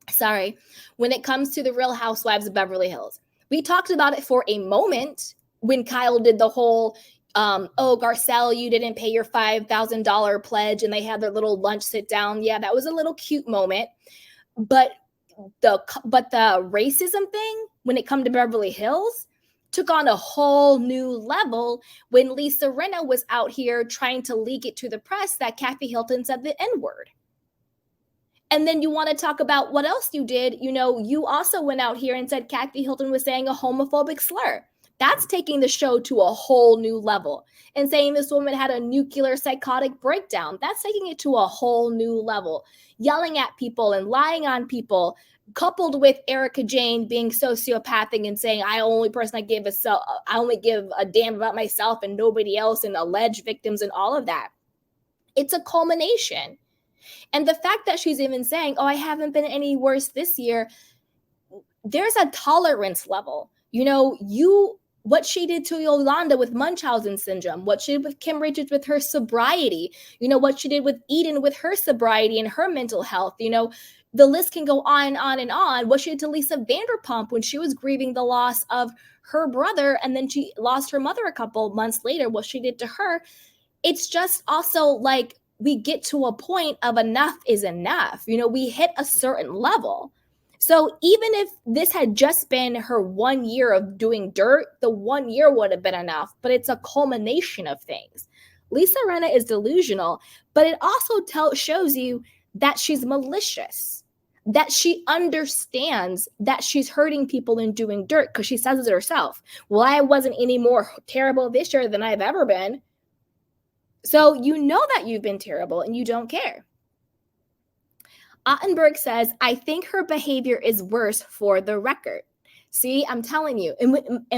Sorry, when it comes to the Real Housewives of Beverly Hills. We talked about it for a moment when Kyle did the whole, oh, Garcelle, you didn't pay your $5,000 pledge, and they had their little lunch sit down. Yeah, that was a little cute moment. But the racism thing, when it come to Beverly Hills, took on a whole new level when Lisa Rinna was out here trying to leak it to the press that Kathy Hilton said the N-word. And then you want to talk about what else you did. You know, you also went out here and said Kathy Hilton was saying a homophobic slur. That's taking the show to a whole new level. And saying this woman had a nuclear psychotic breakdown. That's taking it to a whole new level. Yelling at people and lying on people, coupled with Erika Jayne being sociopathic and saying, I only give a damn about myself and nobody else, and alleged victims and all of that. It's a culmination. And the fact that she's even saying, oh, I haven't been any worse this year, there's a tolerance level. You know, what she did to Yolanda with Munchausen syndrome, what she did with Kim Richards with her sobriety, you know, what she did with Eden with her sobriety and her mental health, you know, the list can go on and on and on. What she did to Lisa Vanderpump when she was grieving the loss of her brother and then she lost her mother a couple months later, what she did to her. It's just also like we get to a point of enough is enough. You know, we hit a certain level. So even if this had just been her 1 year of doing dirt, the 1 year would have been enough, but it's a culmination of things. Lisa Rinna is delusional, but it also shows you that she's malicious, that she understands that she's hurting people and doing dirt, because she says it herself. Well, I wasn't any more terrible this year than I've ever been. So you know that you've been terrible and you don't care. Ottenberg says, I think her behavior is worse for the record. See, I'm telling you. And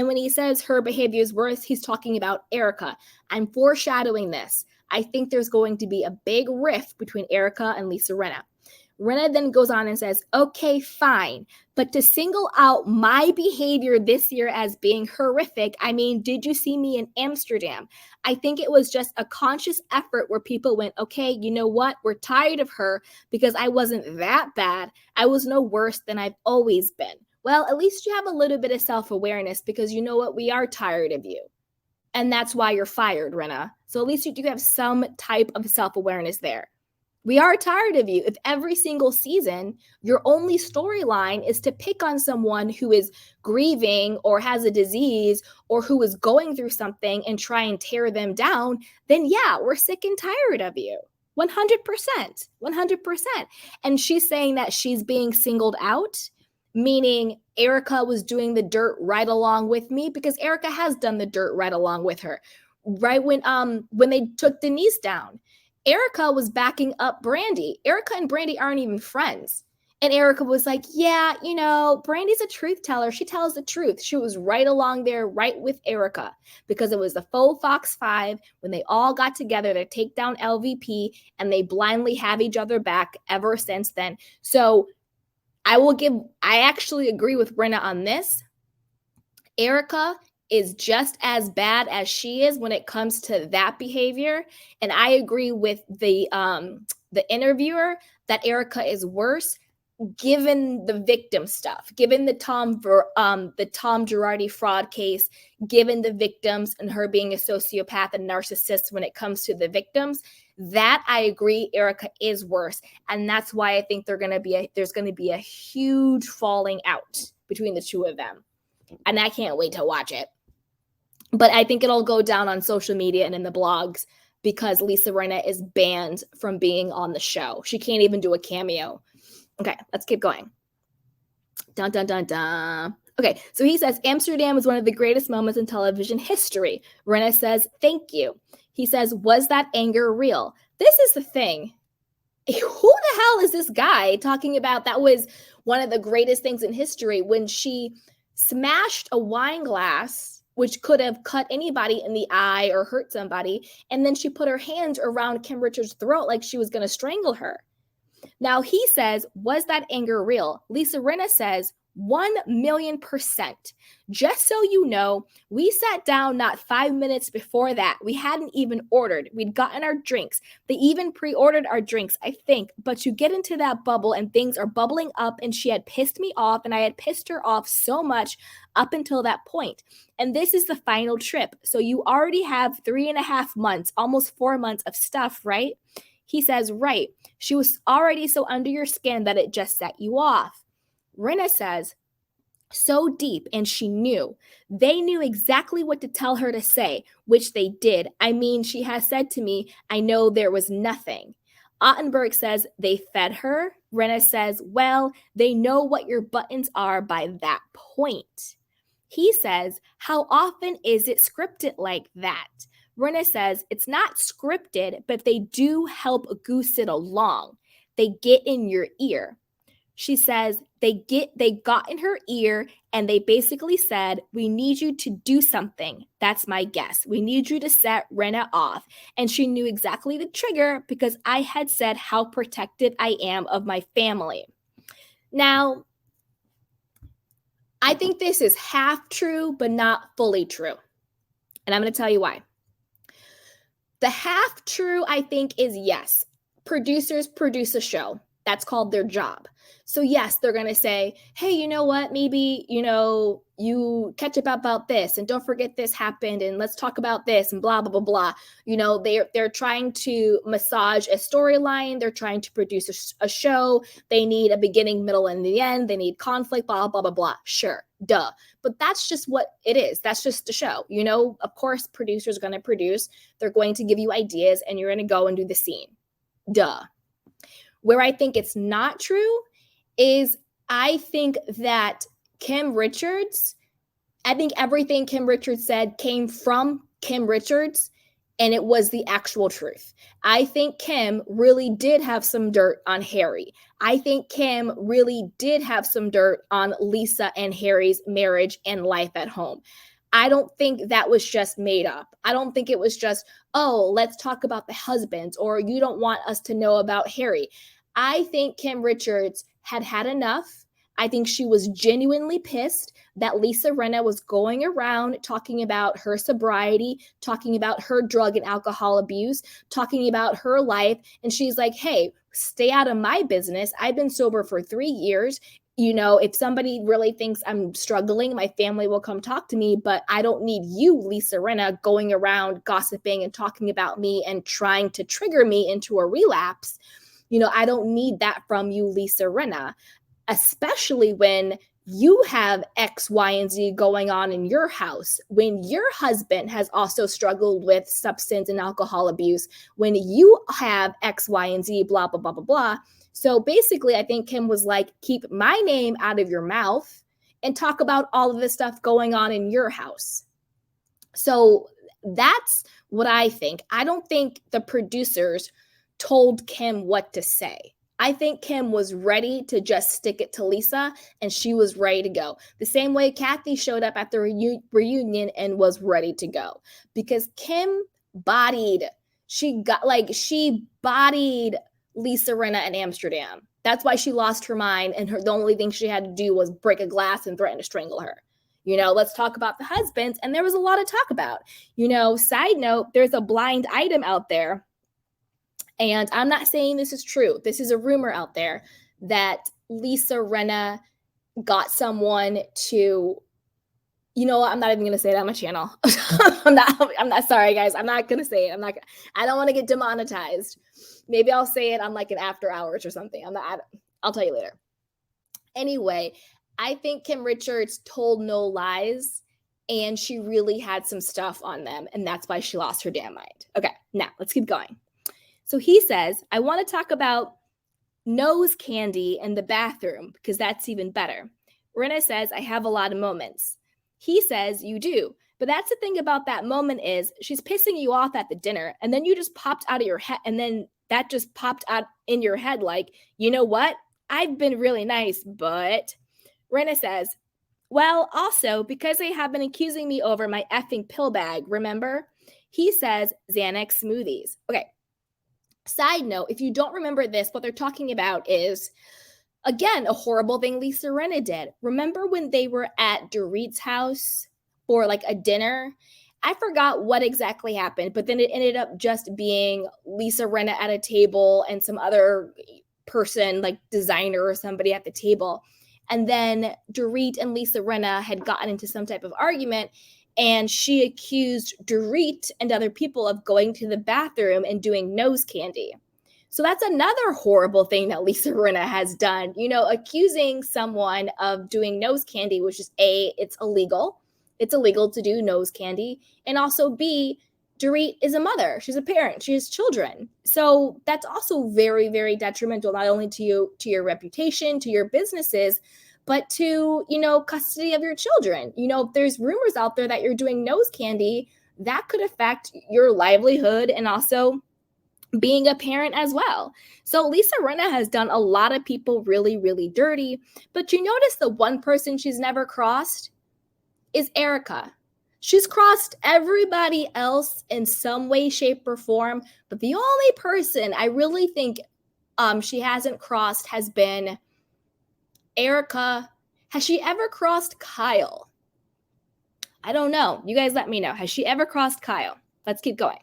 when he says her behavior is worse, he's talking about Erika. I'm foreshadowing this. I think there's going to be a big rift between Erika and Lisa Rinna. Rinna then goes on and says, okay, fine. But to single out my behavior this year as being horrific, I mean, did you see me in Amsterdam? I think it was just a conscious effort where people went, okay, you know what? We're tired of her because I wasn't that bad. I was no worse than I've always been. Well, at least you have a little bit of self-awareness, because you know what? We are tired of you. And that's why you're fired, Rinna. So at least you do have some type of self-awareness there. We are tired of you. If every single season, your only storyline is to pick on someone who is grieving or has a disease or who is going through something and try and tear them down, then yeah, we're sick and tired of you. 100%. 100%. And she's saying that she's being singled out, meaning Erika was doing the dirt right along with me, because Erika has done the dirt right along with her. Right when they took Denise down, Erika was backing up Brandi. Erika and Brandi aren't even friends. And Erika was like, yeah, you know, Brandi's a truth teller. She tells the truth. She was right along there, right with Erika, because it was the faux Fox 5 when they all got together to take down LVP, and they blindly have each other back ever since then. So I actually agree with Rinna on this. Erika is just as bad as she is when it comes to that behavior. And I agree with the interviewer that Erika is worse, given the victim stuff, given the Tom Girardi fraud case, given the victims and her being a sociopath and narcissist when it comes to the victims. That I agree, Erika is worse. And that's why I think there's going to be a huge falling out between the two of them. And I can't wait to watch it. But I think it'll go down on social media and in the blogs, because Lisa Rinna is banned from being on the show. She can't even do a cameo. Okay, let's keep going. Dun, dun, dun, dun. Okay, so he says, Amsterdam is one of the greatest moments in television history. Rinna says, thank you. He says, was that anger real? This is the thing. Who the hell is this guy talking about that was one of the greatest things in history, when she smashed a wine glass, which could have cut anybody in the eye or hurt somebody, and then she put her hands around Kim Richards' throat like she was going to strangle her. Now he says, was that anger real? Lisa Rinna says, 1,000,000%. Just so you know, we sat down not 5 minutes before that. We hadn't even ordered. We'd gotten our drinks. They even pre-ordered our drinks, I think. But you get into that bubble and things are bubbling up, and she had pissed me off, and I had pissed her off so much up until that point. And this is the final trip. So you already have 3.5 months, almost 4 months of stuff, right? He says, right. She was already so under your skin that it just set you off. Rinna says, so deep, and she knew. They knew exactly what to tell her to say, which they did. I mean, she has said to me, I know there was nothing. Ottenberg says, they fed her. Rinna says, well, they know what your buttons are by that point. He says, how often is it scripted like that? Rinna says, it's not scripted, but they do help goose it along. They get in your ear. She says they got in her ear and they basically said, we need you to do something. That's my guess. We need you to set Rinna off. And she knew exactly the trigger, because I had said how protective I am of my family. Now, I think this is half true, but not fully true. And I'm going to tell you why. The half true, I think, is yes. Producers produce a show. That's called their job. So yes, they're going to say, hey, you know what? Maybe, you catch up about this and don't forget this happened and let's talk about this and blah, blah, blah, blah. They're trying to massage a storyline. They're trying to produce a show. They need a beginning, middle, and the end. They need conflict, blah, blah, blah, blah. Sure, duh. But that's just what it is. That's just the show. Of course, producers are going to produce. They're going to give you ideas and you're going to go and do the scene. Duh. Where I think it's not true is I think that I think everything Kim Richards said came from Kim Richards and it was the actual truth. I think Kim really did have some dirt on Harry. I think Kim really did have some dirt on Lisa and Harry's marriage and life at home. I don't think that was just made up. I don't think it was just, oh, let's talk about the husbands, or you don't want us to know about Harry. I think Kim Richards had enough. I think she was genuinely pissed that Lisa Rinna was going around talking about her sobriety, talking about her drug and alcohol abuse, talking about her life. And she's like, hey, stay out of my business. I've been sober for 3 years. If somebody really thinks I'm struggling, my family will come talk to me, but I don't need you, Lisa Rinna, going around gossiping and talking about me and trying to trigger me into a relapse. I don't need that from you, Lisa Rinna, especially when you have X, Y, and Z going on in your house, when your husband has also struggled with substance and alcohol abuse, when you have X, Y, and Z, blah, blah, blah, blah, blah. So basically, I think Kim was like, keep my name out of your mouth and talk about all of this stuff going on in your house. So that's what I think. I don't think the producers told Kim what to say. I think Kim was ready to just stick it to Lisa and she was ready to go. The same way Kathy showed up at the reunion and was ready to go, because Kim bodied Lisa Rinna in Amsterdam. That's why she lost her mind, and the only thing she had to do was break a glass and threaten to strangle her. Let's talk about the husbands, and there was a lot to talk about. Side note, there's a blind item out there, and I'm not saying this is true. This is a rumor out there that Lisa Rinna got someone to, I'm not even going to say it on my channel. I'm not sorry, guys. I'm not going to say it. I don't want to get demonetized. Maybe I'll say it on like an after hours or something. I'll tell you later. Anyway, I think Kim Richards told no lies and she really had some stuff on them. And that's why she lost her damn mind. Okay, now let's keep going. So he says, I want to talk about nose candy in the bathroom because that's even better. Rinna says, I have a lot of moments. He says, you do. But that's the thing about that moment is she's pissing you off at the dinner and then you just popped out of your head, and then that just popped out in your head like, you know what? I've been really nice, but Rinna says, well, also because they have been accusing me over my effing pill bag, remember? He says, Xanax smoothies. Okay. Side note, if you don't remember this, what they're talking about is, again, a horrible thing Lisa Rinna did. Remember when they were at Dorit's house for like a dinner? I forgot what exactly happened, but then it ended up just being Lisa Rinna at a table and some other person, like designer or somebody at the table. And then Dorit and Lisa Rinna had gotten into some type of argument, and she accused Dorit and other people of going to the bathroom and doing nose candy. So that's another horrible thing that Lisa Rinna has done, accusing someone of doing nose candy, which is A, it's illegal. It's illegal to do nose candy. And also B, Dorit is a mother. She's a parent. She has children. So that's also very, very detrimental, not only to you, to your reputation, to your businesses, but to, custody of your children. If there's rumors out there that you're doing nose candy, that could affect your livelihood and also being a parent as well. So Lisa Rinna has done a lot of people really, really dirty. But you notice the one person she's never crossed is Erika. She's crossed everybody else in some way, shape, or form. But the only person I really think she hasn't crossed has been Erika. Has she ever crossed Kyle? I don't know. You guys let me know. Has she ever crossed Kyle? Let's keep going.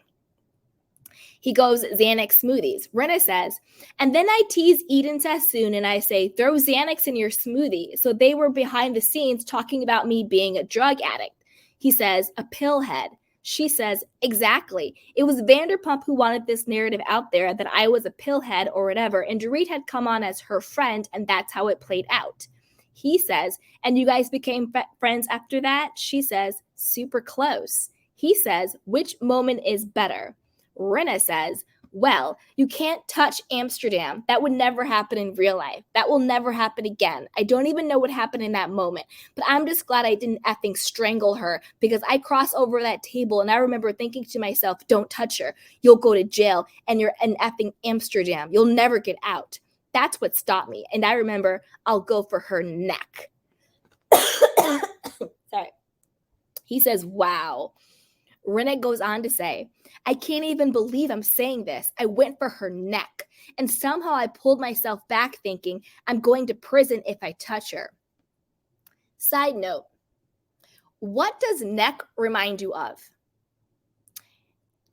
He goes, Xanax smoothies. Rinna says, and then I tease Eden Sassoon and I say, throw Xanax in your smoothie. So they were behind the scenes talking about me being a drug addict. He says, a pillhead. She says, exactly. It was Vanderpump who wanted this narrative out there that I was a pillhead or whatever, and Dorit had come on as her friend, and that's how it played out. He says, and you guys became friends after that? She says, super close. He says, which moment is better? Rinna says, well, you can't touch Amsterdam. That would never happen in real life. That will never happen again. I don't even know what happened in that moment, but I'm just glad I didn't effing strangle her, because I crossed over that table and I remember thinking to myself, don't touch her. You'll go to jail and you're in effing Amsterdam. You'll never get out. That's what stopped me. And I remember I'll go for her neck. Sorry. He says, wow. Rinna goes on to say, I can't even believe I'm saying this. I went for her neck. And somehow I pulled myself back thinking, I'm going to prison if I touch her. Side note, what does neck remind you of?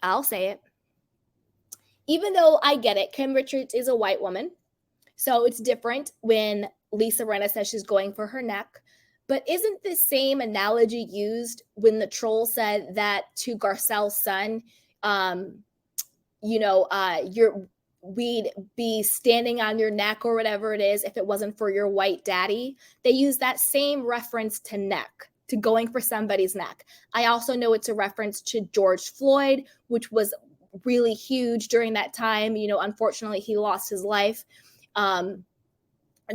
I'll say it. Even though I get it, Kim Richards is a white woman. So it's different when Lisa Rinna says she's going for her neck. But isn't the same analogy used when the troll said that to Garcelle's son, we'd be standing on your neck or whatever it is if it wasn't for your white daddy? They use that same reference to neck, to going for somebody's neck. I also know it's a reference to George Floyd, which was really huge during that time. Unfortunately, he lost his life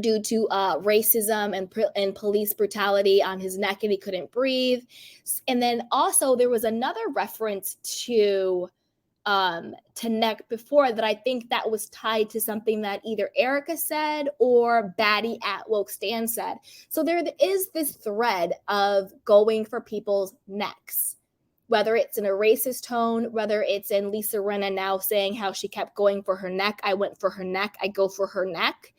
due to racism and police brutality on his neck, and he couldn't breathe. And then also there was another reference to neck before that I think that was tied to something that either Erika said or Batty at Woke Stan said. So there is this thread of going for people's necks, whether it's in a racist tone, whether it's in Lisa Rinna now saying how she kept going for her neck. I went for her neck. I go for her neck.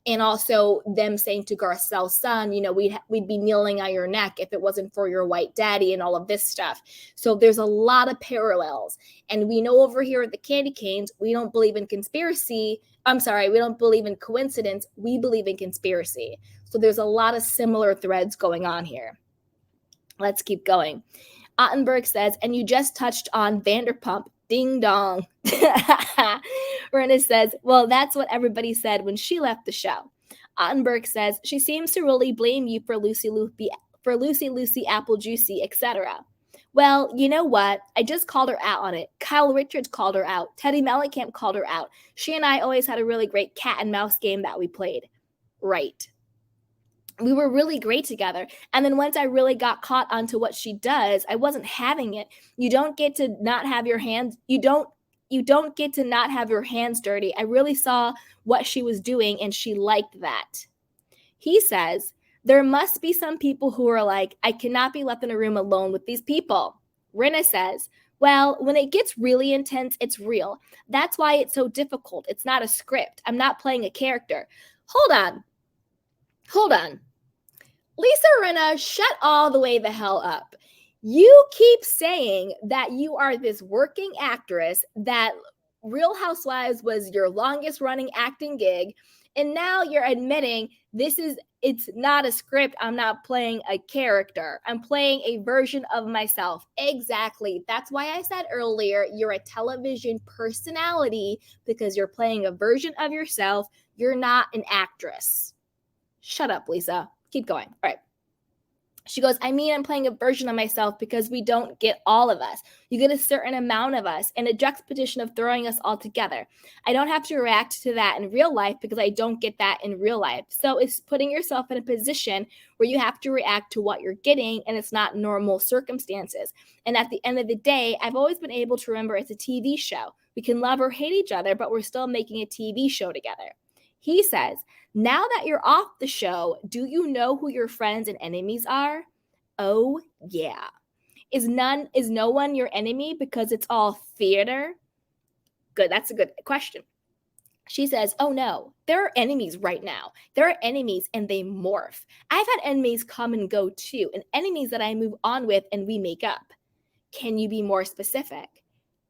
And also them saying to Garcelle's son, we'd be kneeling on your neck if it wasn't for your white daddy, and all of this stuff. So there's a lot of parallels. And we know over here at the Candy Canes, we don't believe in conspiracy. We don't believe in coincidence. We believe in conspiracy. So there's a lot of similar threads going on here. Let's keep going. Ottenberg says, and you just touched on Vanderpump. Ding dong. Rinna says, well, that's what everybody said when she left the show. Ottenberg says, she seems to really blame you for Lucy Apple Juicy, etc. Well, you know what? I just called her out on it. Kyle Richards called her out. Teddy Mellencamp called her out. She and I always had a really great cat and mouse game that we played. Right. We were really great together. And then once I really got caught onto what she does, I wasn't having it. You don't get to not have your hands. You don't get to not have your hands dirty. I really saw what she was doing and she liked that. He says, there must be some people who are like, I cannot be left in a room alone with these people. Rinna says, well, when it gets really intense, it's real. That's why it's so difficult. It's not a script. I'm not playing a character. Hold on. Lisa Rinna, shut all the way the hell up. You keep saying that you are this working actress, that Real Housewives was your longest running acting gig, and now you're admitting it's not a script. I'm not playing a character. I'm playing a version of myself. Exactly. That's why I said earlier, you're a television personality, because you're playing a version of yourself. You're not an actress. Shut up, Lisa. Keep going. All right. She goes, I'm playing a version of myself because we don't get all of us. You get a certain amount of us, and a juxtaposition of throwing us all together. I don't have to react to that in real life because I don't get that in real life. So it's putting yourself in a position where you have to react to what you're getting, and it's not normal circumstances. And at the end of the day, I've always been able to remember it's a TV show. We can love or hate each other, but we're still making a TV show together. He says, now that you're off the show, do you know who your friends and enemies are? Oh, yeah. Is no one your enemy because it's all theater? Good. That's a good question. She says, oh no, there are enemies right now. There are enemies and they morph. I've had enemies come and go too, and enemies that I move on with and we make up. Can you be more specific?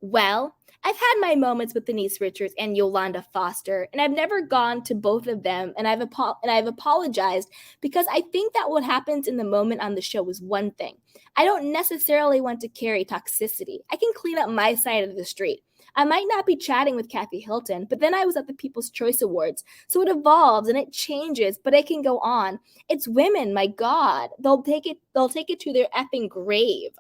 Well, I've had my moments with Denise Richards and Yolanda Foster, and I've never gone to both of them, and I've apologized because I think that what happens in the moment on the show is one thing. I don't necessarily want to carry toxicity. I can clean up my side of the street. I might not be chatting with Kathy Hilton, but then I was at the People's Choice Awards. So it evolves and it changes, but it can go on. It's women, my God. They'll take it to their effing grave.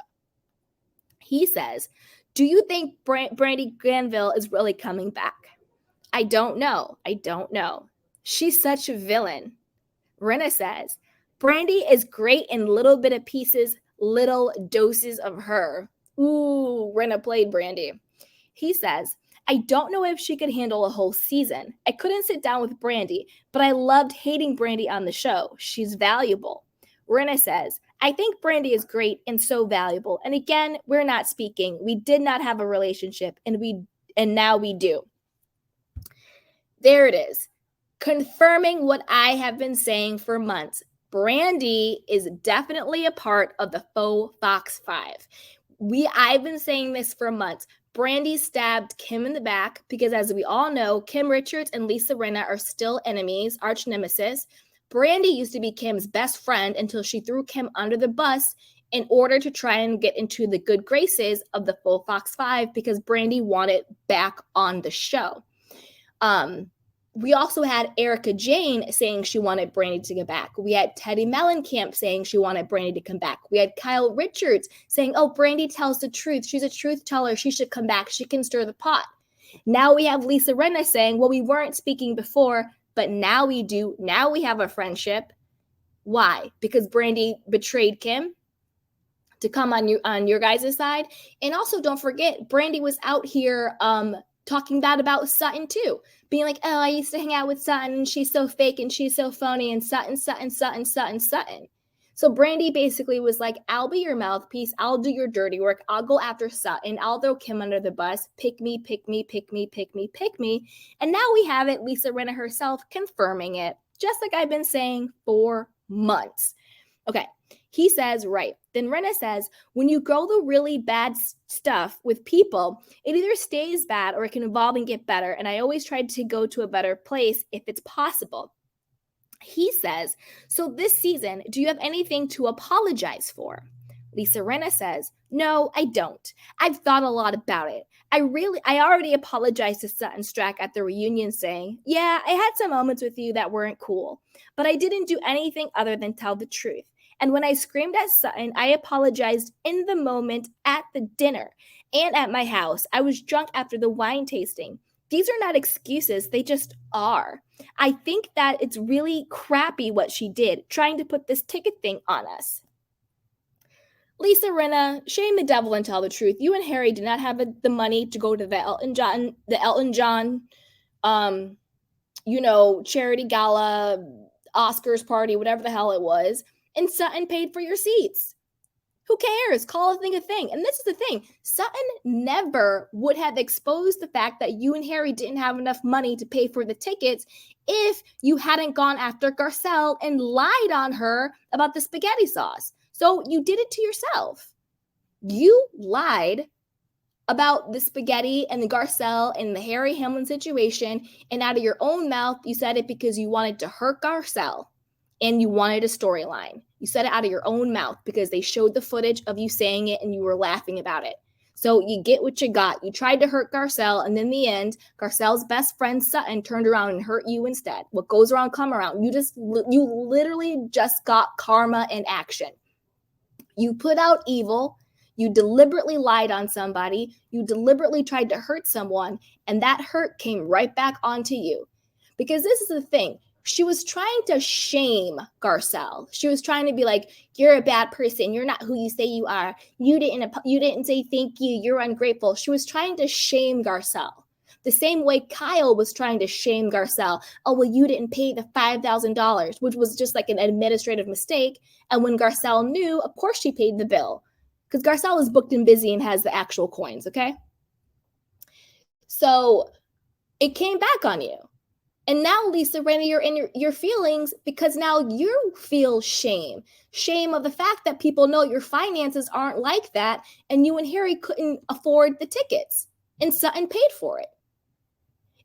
He says, do you think Brandi Granville is really coming back? I don't know. She's such a villain. Rinna says, Brandi is great in little bit of pieces, little doses of her. Ooh, Rinna played Brandi. He says, I don't know if she could handle a whole season. I couldn't sit down with Brandi, but I loved hating Brandi on the show. She's valuable. Rinna says, I think Brandi is great and so valuable. And again, we're not speaking. We did not have a relationship, and now we do. There it is. Confirming what I have been saying for months. Brandi is definitely a part of the faux Fox 5. I've been saying this for months. Brandi stabbed Kim in the back because, as we all know, Kim Richards and Lisa Rinna are still enemies, arch nemesis. Brandi used to be Kim's best friend until she threw Kim under the bus in order to try and get into the good graces of the full Fox 5 because Brandi wanted back on the show. We also had Erika Jane saying she wanted Brandi to get back. We had Teddy Mellencamp saying she wanted Brandi to come back. We had Kyle Richards saying, oh, Brandi tells the truth. She's a truth teller. She should come back. She can stir the pot. Now we have Lisa Rinna saying, well, we weren't speaking before, but now we do. Now we have a friendship. Why? Because Brandi betrayed Kim to come on your guys' side. And also, don't forget, Brandi was out here talking bad about Sutton too, being like, oh, I used to hang out with Sutton and she's so fake and she's so phony and Sutton. So Brandi basically was like, I'll be your mouthpiece. I'll do your dirty work. I'll go after Sutton. I'll throw Kim under the bus. Pick me. And now we have it. Lisa Rinna herself confirming it, just like I've been saying for months. Okay. He says, right. Then Rinna says, when you grow the really bad stuff with people, it either stays bad or it can evolve and get better. And I always try to go to a better place if it's possible. He says, so this season, do you have anything to apologize for? Lisa Rinna says, no, I don't. I've thought a lot about it. I already apologized to Sutton Strack at the reunion saying, yeah, I had some moments with you that weren't cool, but I didn't do anything other than tell the truth. And when I screamed at Sutton, I apologized in the moment at the dinner and at my house. I was drunk after the wine tasting. These are not excuses. They just are. I think that it's really crappy what she did, trying to put this ticket thing on us. Lisa Rinna, shame the devil and tell the truth. You and Harry did not have the money to go to the Elton John, charity gala, Oscars party, whatever the hell it was. And Sutton paid for your seats. Who cares? Call a thing a thing. And this is the thing. Sutton never would have exposed the fact that you and Harry didn't have enough money to pay for the tickets if you hadn't gone after Garcelle and lied on her about the spaghetti sauce. So you did it to yourself. You lied about the spaghetti and the Garcelle and the Harry Hamlin situation, and out of your own mouth, you said it because you wanted to hurt Garcelle. And you wanted a storyline. You said it out of your own mouth because they showed the footage of you saying it and you were laughing about it. So you get what you got. You tried to hurt Garcelle, and in the end, Garcelle's best friend Sutton turned around and hurt you instead. What goes around come around. You literally just got karma in action. You put out evil. You deliberately lied on somebody. You deliberately tried to hurt someone, and that hurt came right back onto you. Because this is the thing. She was trying to shame Garcelle. She was trying to be like, you're a bad person. You're not who you say you are. You didn't say thank you. You're ungrateful. She was trying to shame Garcelle. The same way Kyle was trying to shame Garcelle. Oh, well, you didn't pay the $5,000, which was just like an administrative mistake. And when Garcelle knew, of course she paid the bill. Because Garcelle is booked and busy and has the actual coins, okay? So it came back on you. And now, Lisa Rinna, you're in your feelings because now you feel shame. Shame of the fact that people know your finances aren't like that and you and Harry couldn't afford the tickets. and Sutton paid for it.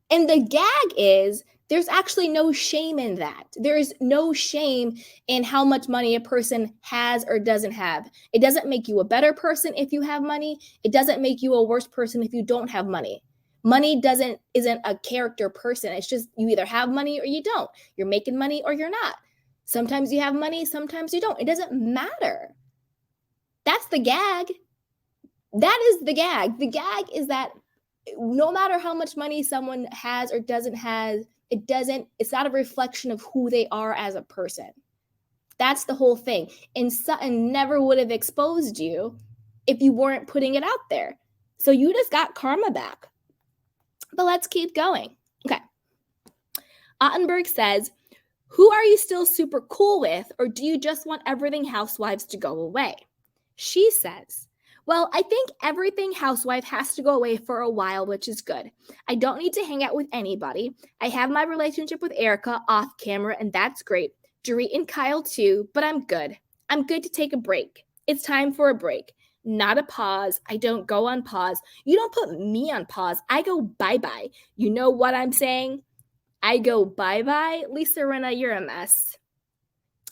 And the gag is there's actually no shame in that. There's no shame in how much money a person has or doesn't have. It doesn't make you a better person if you have money. It doesn't make you a worse person if you don't have money. Money isn't a character person. It's just you either have money or you don't. You're making money or you're not. Sometimes you have money, sometimes you don't. It doesn't matter. That's the gag. That is the gag. The gag is that no matter how much money someone has or doesn't have, it's not a reflection of who they are as a person. That's the whole thing. And Sutton never would have exposed you if you weren't putting it out there. So you just got karma back. But let's keep going. Okay. Ottenberg says, who are you still super cool with, or do you just want everything housewives to go away? She says, well, I think everything housewife has to go away for a while, which is good. I don't need to hang out with anybody. I have my relationship with Erika off camera, and that's great. Dorit and Kyle too, but I'm good. I'm good to take a break. It's time for a break, not a pause. I don't go on pause. You don't put me on pause. I go bye-bye. You know what I'm saying? I go bye-bye. Lisa Rinna, you're a mess.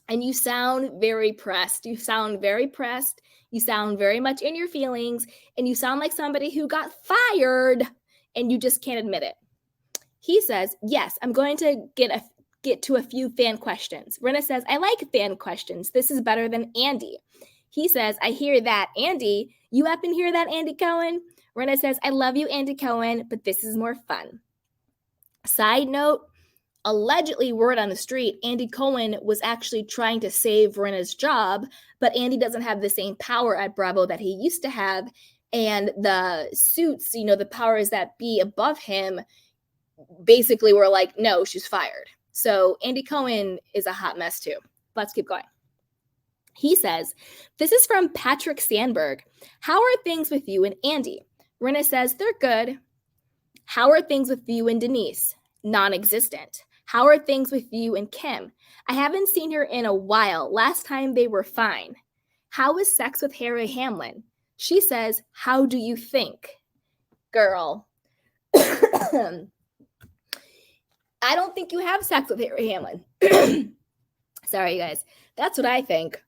And you sound very pressed. You sound very pressed. You sound very much in your feelings, and you sound like somebody who got fired, and you just can't admit it. He says, yes, I'm going to get to a few fan questions. Rinna says, I like fan questions. This is better than Andy. He says, I hear that. Andy, you up and hear that, Andy Cohen? Rinna says, I love you, Andy Cohen, but this is more fun. Side note, allegedly, word on the street, Andy Cohen was actually trying to save Rinna's job, but Andy doesn't have the same power at Bravo that he used to have. And the suits, the powers that be above him basically were like, no, she's fired. So Andy Cohen is a hot mess too. Let's keep going. He says, this is from Patrick Sandberg. How are things with you and Andy? Rinna says, they're good. How are things with you and Denise? Non-existent. How are things with you and Kim? I haven't seen her in a while. Last time they were fine. How is sex with Harry Hamlin? She says, how do you think? Girl. I don't think you have sex with Harry Hamlin. Sorry, you guys. That's what I think.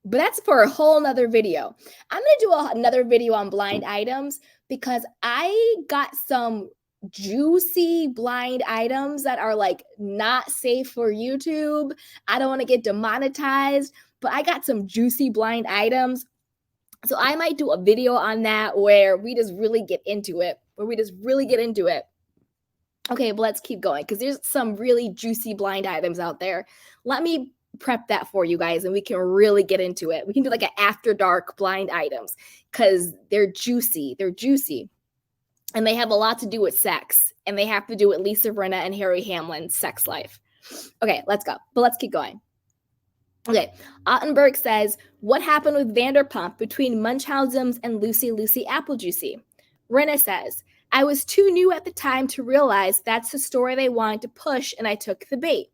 But that's for a whole nother video. I'm going to do another video on blind items because I got some juicy blind items that are like not safe for YouTube. I don't want to get demonetized, but I got some juicy blind items. So I might do a video on that where we just really get into it. Okay, but let's keep going because there's some really juicy blind items out there. Let me prep that for you guys and we can really get into it. We can do like an after dark blind items because they're juicy. And they have a lot to do with sex. And they have to do with Lisa Rinna and Harry Hamlin's sex life. Okay, let's go. But let's keep going. Okay, Ottenberg says, what happened with Vanderpump between Munchausen's and Lucy Applejuicy? Rinna says, I was too new at the time to realize that's the story they wanted to push, and I took the bait.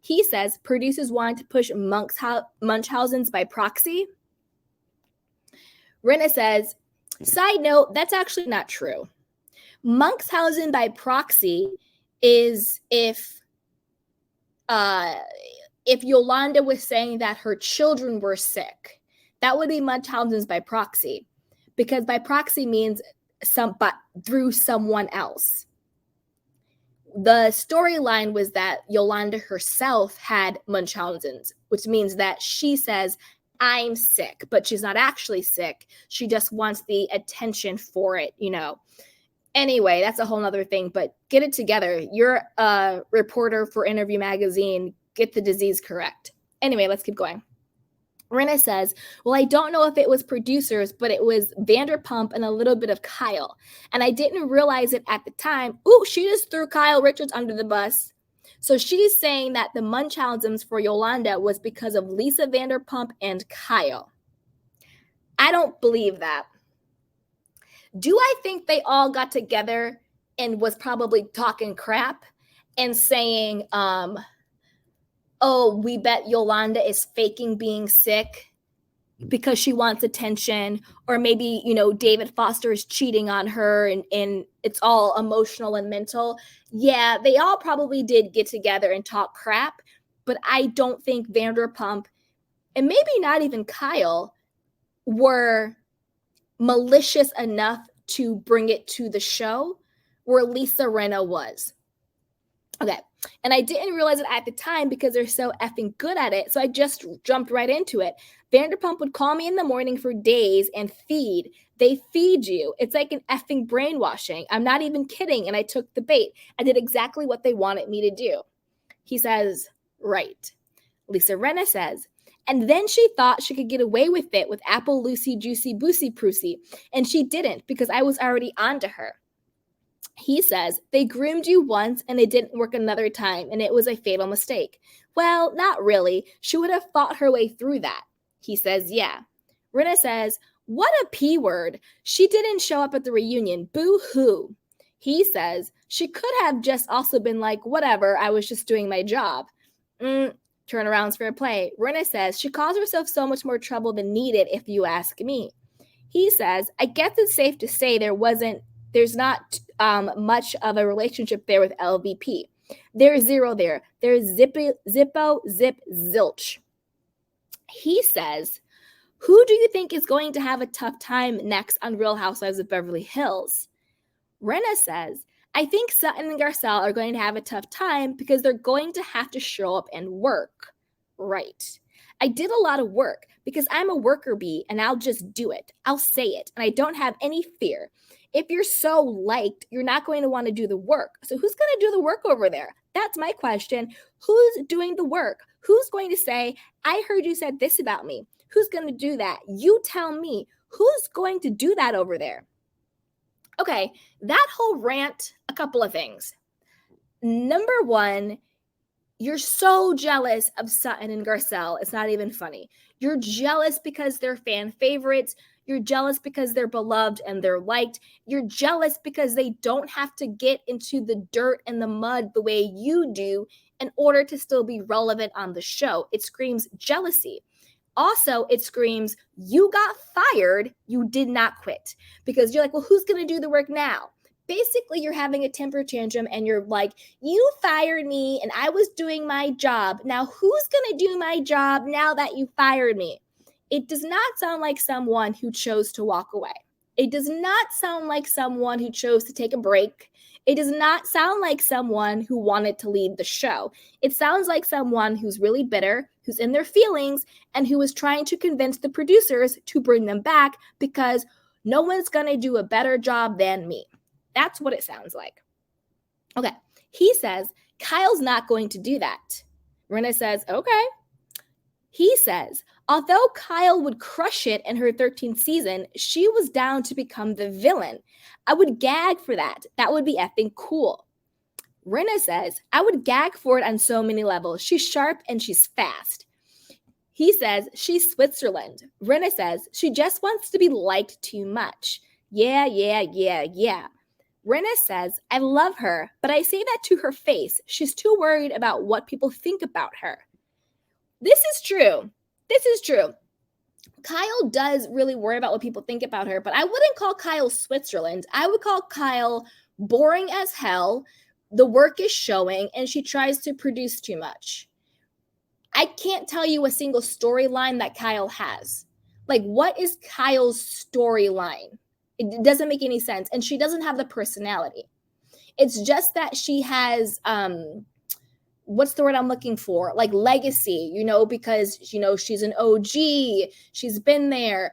He says, producers wanted to push Munchausen's by proxy. Rinna says, side note, that's actually not true. Munchausen by proxy is if Yolanda was saying that her children were sick. That would be Munchausen's by proxy, because by proxy means but through someone else. The storyline was that Yolanda herself had Munchausen's, which means that she says, I'm sick, but she's not actually sick. She just wants the attention for it, Anyway, that's a whole nother thing, but get it together. You're a reporter for Interview Magazine. Get the disease correct. Anyway, let's keep going. Rinna says, well, I don't know if it was producers, but it was Vanderpump and a little bit of Kyle. And I didn't realize it at the time. Ooh, she just threw Kyle Richards under the bus. So she's saying that the Munchausen's for Yolanda was because of Lisa Vanderpump and Kyle. I don't believe that. Do I think they all got together and was probably talking crap and saying, oh, we bet Yolanda is faking being sick because she wants attention, or maybe, David Foster is cheating on her, and it's all emotional and mental. Yeah, they all probably did get together and talk crap, but I don't think Vanderpump, and maybe not even Kyle, were malicious enough to bring it to the show where Lisa Rinna was. Okay. And I didn't realize it at the time because they're so effing good at it. So I just jumped right into it. Vanderpump would call me in the morning for days and feed. They feed you. It's like an effing brainwashing. I'm not even kidding. And I took the bait. I did exactly what they wanted me to do. He says, right. Lisa Rinna says, and then she thought she could get away with it with Apple Lucy Juicy Boosey Prusy. And she didn't, because I was already onto her. He says, they groomed you once and it didn't work another time, and it was a fatal mistake. Well, not really. She would have fought her way through that. He says, yeah. Rinna says, what a P word. She didn't show up at the reunion. Boo-hoo. He says, she could have just also been like, whatever, I was just doing my job. Turnarounds for a play. Rinna says, she caused herself so much more trouble than needed, if you ask me. He says, I guess it's safe to say there's not much of a relationship there with LVP. There's zero there. There's zippo, zip, zilch. He says, who do you think is going to have a tough time next on Real Housewives of Beverly Hills? Rinna says, I think Sutton and Garcelle are going to have a tough time because they're going to have to show up and work. Right. I did a lot of work because I'm a worker bee and I'll just do it. I'll say it, and I don't have any fear. If you're so liked, you're not going to want to do the work. So who's going to do the work over there? That's my question. Who's doing the work? Who's going to say, I heard you said this about me? Who's going to do that? You tell me. Who's going to do that over there? Okay, that whole rant, a couple of things. Number one, you're so jealous of Sutton and Garcelle. It's not even funny. You're jealous because they're fan favorites. You're jealous because they're beloved and they're liked. You're jealous because they don't have to get into the dirt and the mud the way you do in order to still be relevant on the show. It screams jealousy. Also, it screams, you got fired, you did not quit. Because you're like, well, who's going to do the work now? Basically, you're having a temper tantrum and you're like, you fired me and I was doing my job. Now, who's going to do my job now that you fired me? It does not sound like someone who chose to walk away. It does not sound like someone who chose to take a break. It does not sound like someone who wanted to leave the show. It sounds like someone who's really bitter, who's in their feelings, and who is trying to convince the producers to bring them back because no one's going to do a better job than me. That's what it sounds like. Okay. He says, Kyle's not going to do that. Rinna says, okay. He says, although Kyle would crush it in her 13th season, she was down to become the villain. I would gag for that. That would be effing cool. Rinna says, I would gag for it on so many levels. She's sharp and she's fast. He says, she's Switzerland. Rinna says, she just wants to be liked too much. Yeah. Rinna says, I love her, but I say that to her face. She's too worried about what people think about her. This is true. Kyle does really worry about what people think about her, but I wouldn't call Kyle Switzerland. I would call Kyle boring as hell. The work is showing, and she tries to produce too much. I can't tell you a single storyline that Kyle has. Like, what is Kyle's storyline? It doesn't make any sense, and she doesn't have the personality. It's just that she has... what's the word I'm looking for? Like legacy, because, she's an OG, she's been there,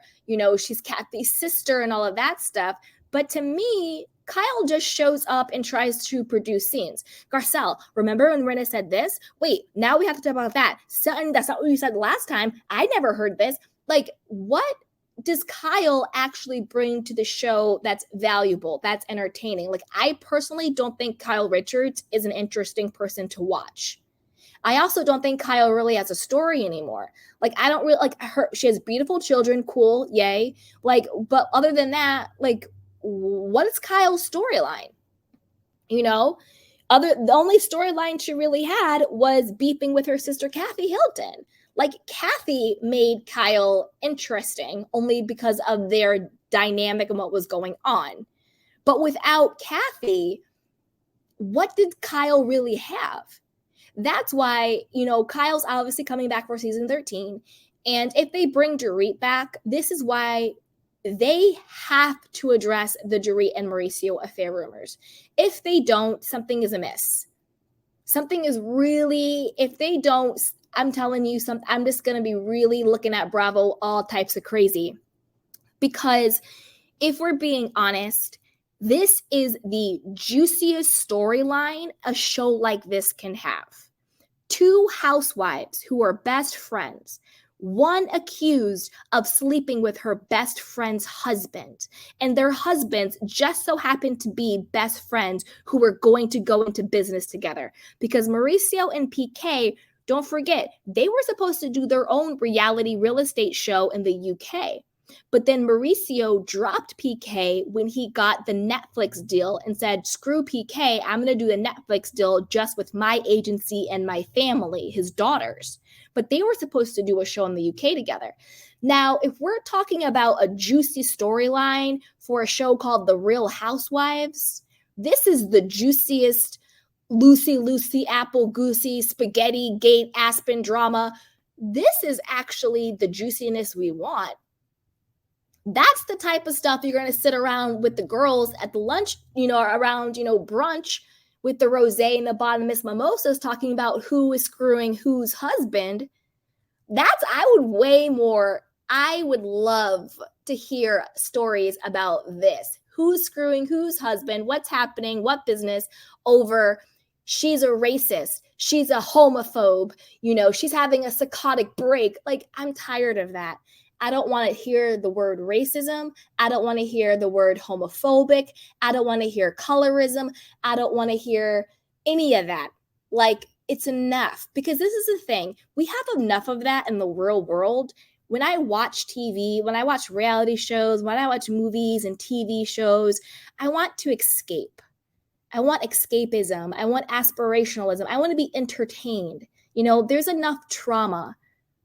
she's Kathy's sister and all of that stuff. But to me, Kyle just shows up and tries to produce scenes. Garcelle, remember when Rinna said this? Wait, now we have to talk about that. Sutton, that's not what you said last time. I never heard this. Like, what does Kyle actually bring to the show that's valuable, that's entertaining? Like, I personally don't think Kyle Richards is an interesting person to watch. I also don't think Kyle really has a story anymore. Like, I don't really like her. She has beautiful children. Cool. Yay. Like, but other than that, like, what is Kyle's storyline? The only storyline she really had was beefing with her sister, Kathy Hilton. Like Kathy made Kyle interesting only because of their dynamic and what was going on. But without Kathy, what did Kyle really have? That's why, Kyle's obviously coming back for season 13. And if they bring Dorit back, this is why they have to address the Dorit and Mauricio affair rumors. If they don't, something is amiss. Something is really, if they don't, I'm telling you something, I'm just going to be really looking at Bravo all types of crazy. Because if we're being honest, this is the juiciest storyline a show like this can have. Two housewives who are best friends, one accused of sleeping with her best friend's husband, and their husbands just so happen to be best friends who were going to go into business together. Because Mauricio and PK, don't forget, they were supposed to do their own reality real estate show in the UK. But then Mauricio dropped PK when he got the Netflix deal and said, screw PK, I'm going to do the Netflix deal just with my agency and my family, his daughters. But they were supposed to do a show in the UK together. Now, if we're talking about a juicy storyline for a show called The Real Housewives, this is the juiciest Lucy, Apple, Goosey, Spaghetti, Gate, Aspen drama. This is actually the juiciness we want. That's the type of stuff you're going to sit around with the girls at the lunch, around, brunch with the rosé and the bottomless mimosas talking about who is screwing whose husband. I would love to hear stories about this. Who's screwing whose husband? What's happening? What business over she's a racist. She's a homophobe. She's having a psychotic break. Like, I'm tired of that. I don't want to hear the word racism. I don't want to hear the word homophobic. I don't want to hear colorism. I don't want to hear any of that. Like, it's enough. Because this is the thing. We have enough of that in the real world. When I watch TV, when I watch reality shows, when I watch movies and TV shows, I want to escape. I want escapism. I want aspirationalism. I want to be entertained. There's enough trauma.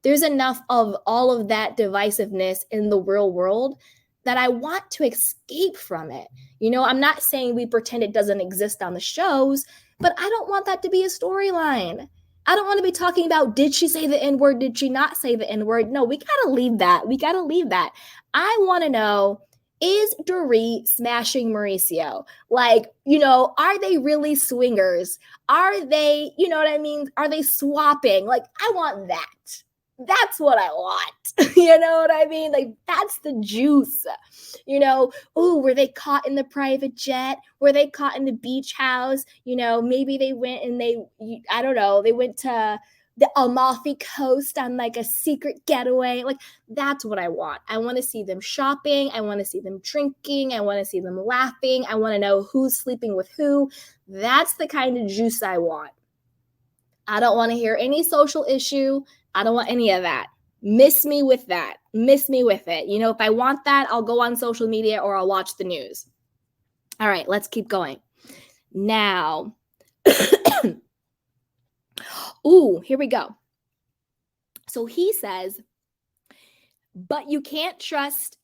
There's enough of all of that divisiveness in the real world that I want to escape from it. I'm not saying we pretend it doesn't exist on the shows, but I don't want that to be a storyline. I don't want to be talking about, did she say the N-word? Did she not say the N-word? No, we got to leave that. I want to know, is Dorit smashing Mauricio? Like, are they really swingers? Are they, Are they swapping? Like, I want that. That's what I want. You know what I mean? Like, that's the juice. Were they caught in the private jet? Were they caught in the beach house? Maybe they went and they went to the Amalfi Coast on like a secret getaway. Like, that's what I want. I want to see them shopping. I want to see them drinking. I want to see them laughing. I want to know who's sleeping with who. That's the kind of juice I want. I don't want to hear any social issue. I don't want any of that. Miss me with that. Miss me with it. If I want that, I'll go on social media or I'll watch the news. All right, let's keep going. Now, here we go. So he says, but you just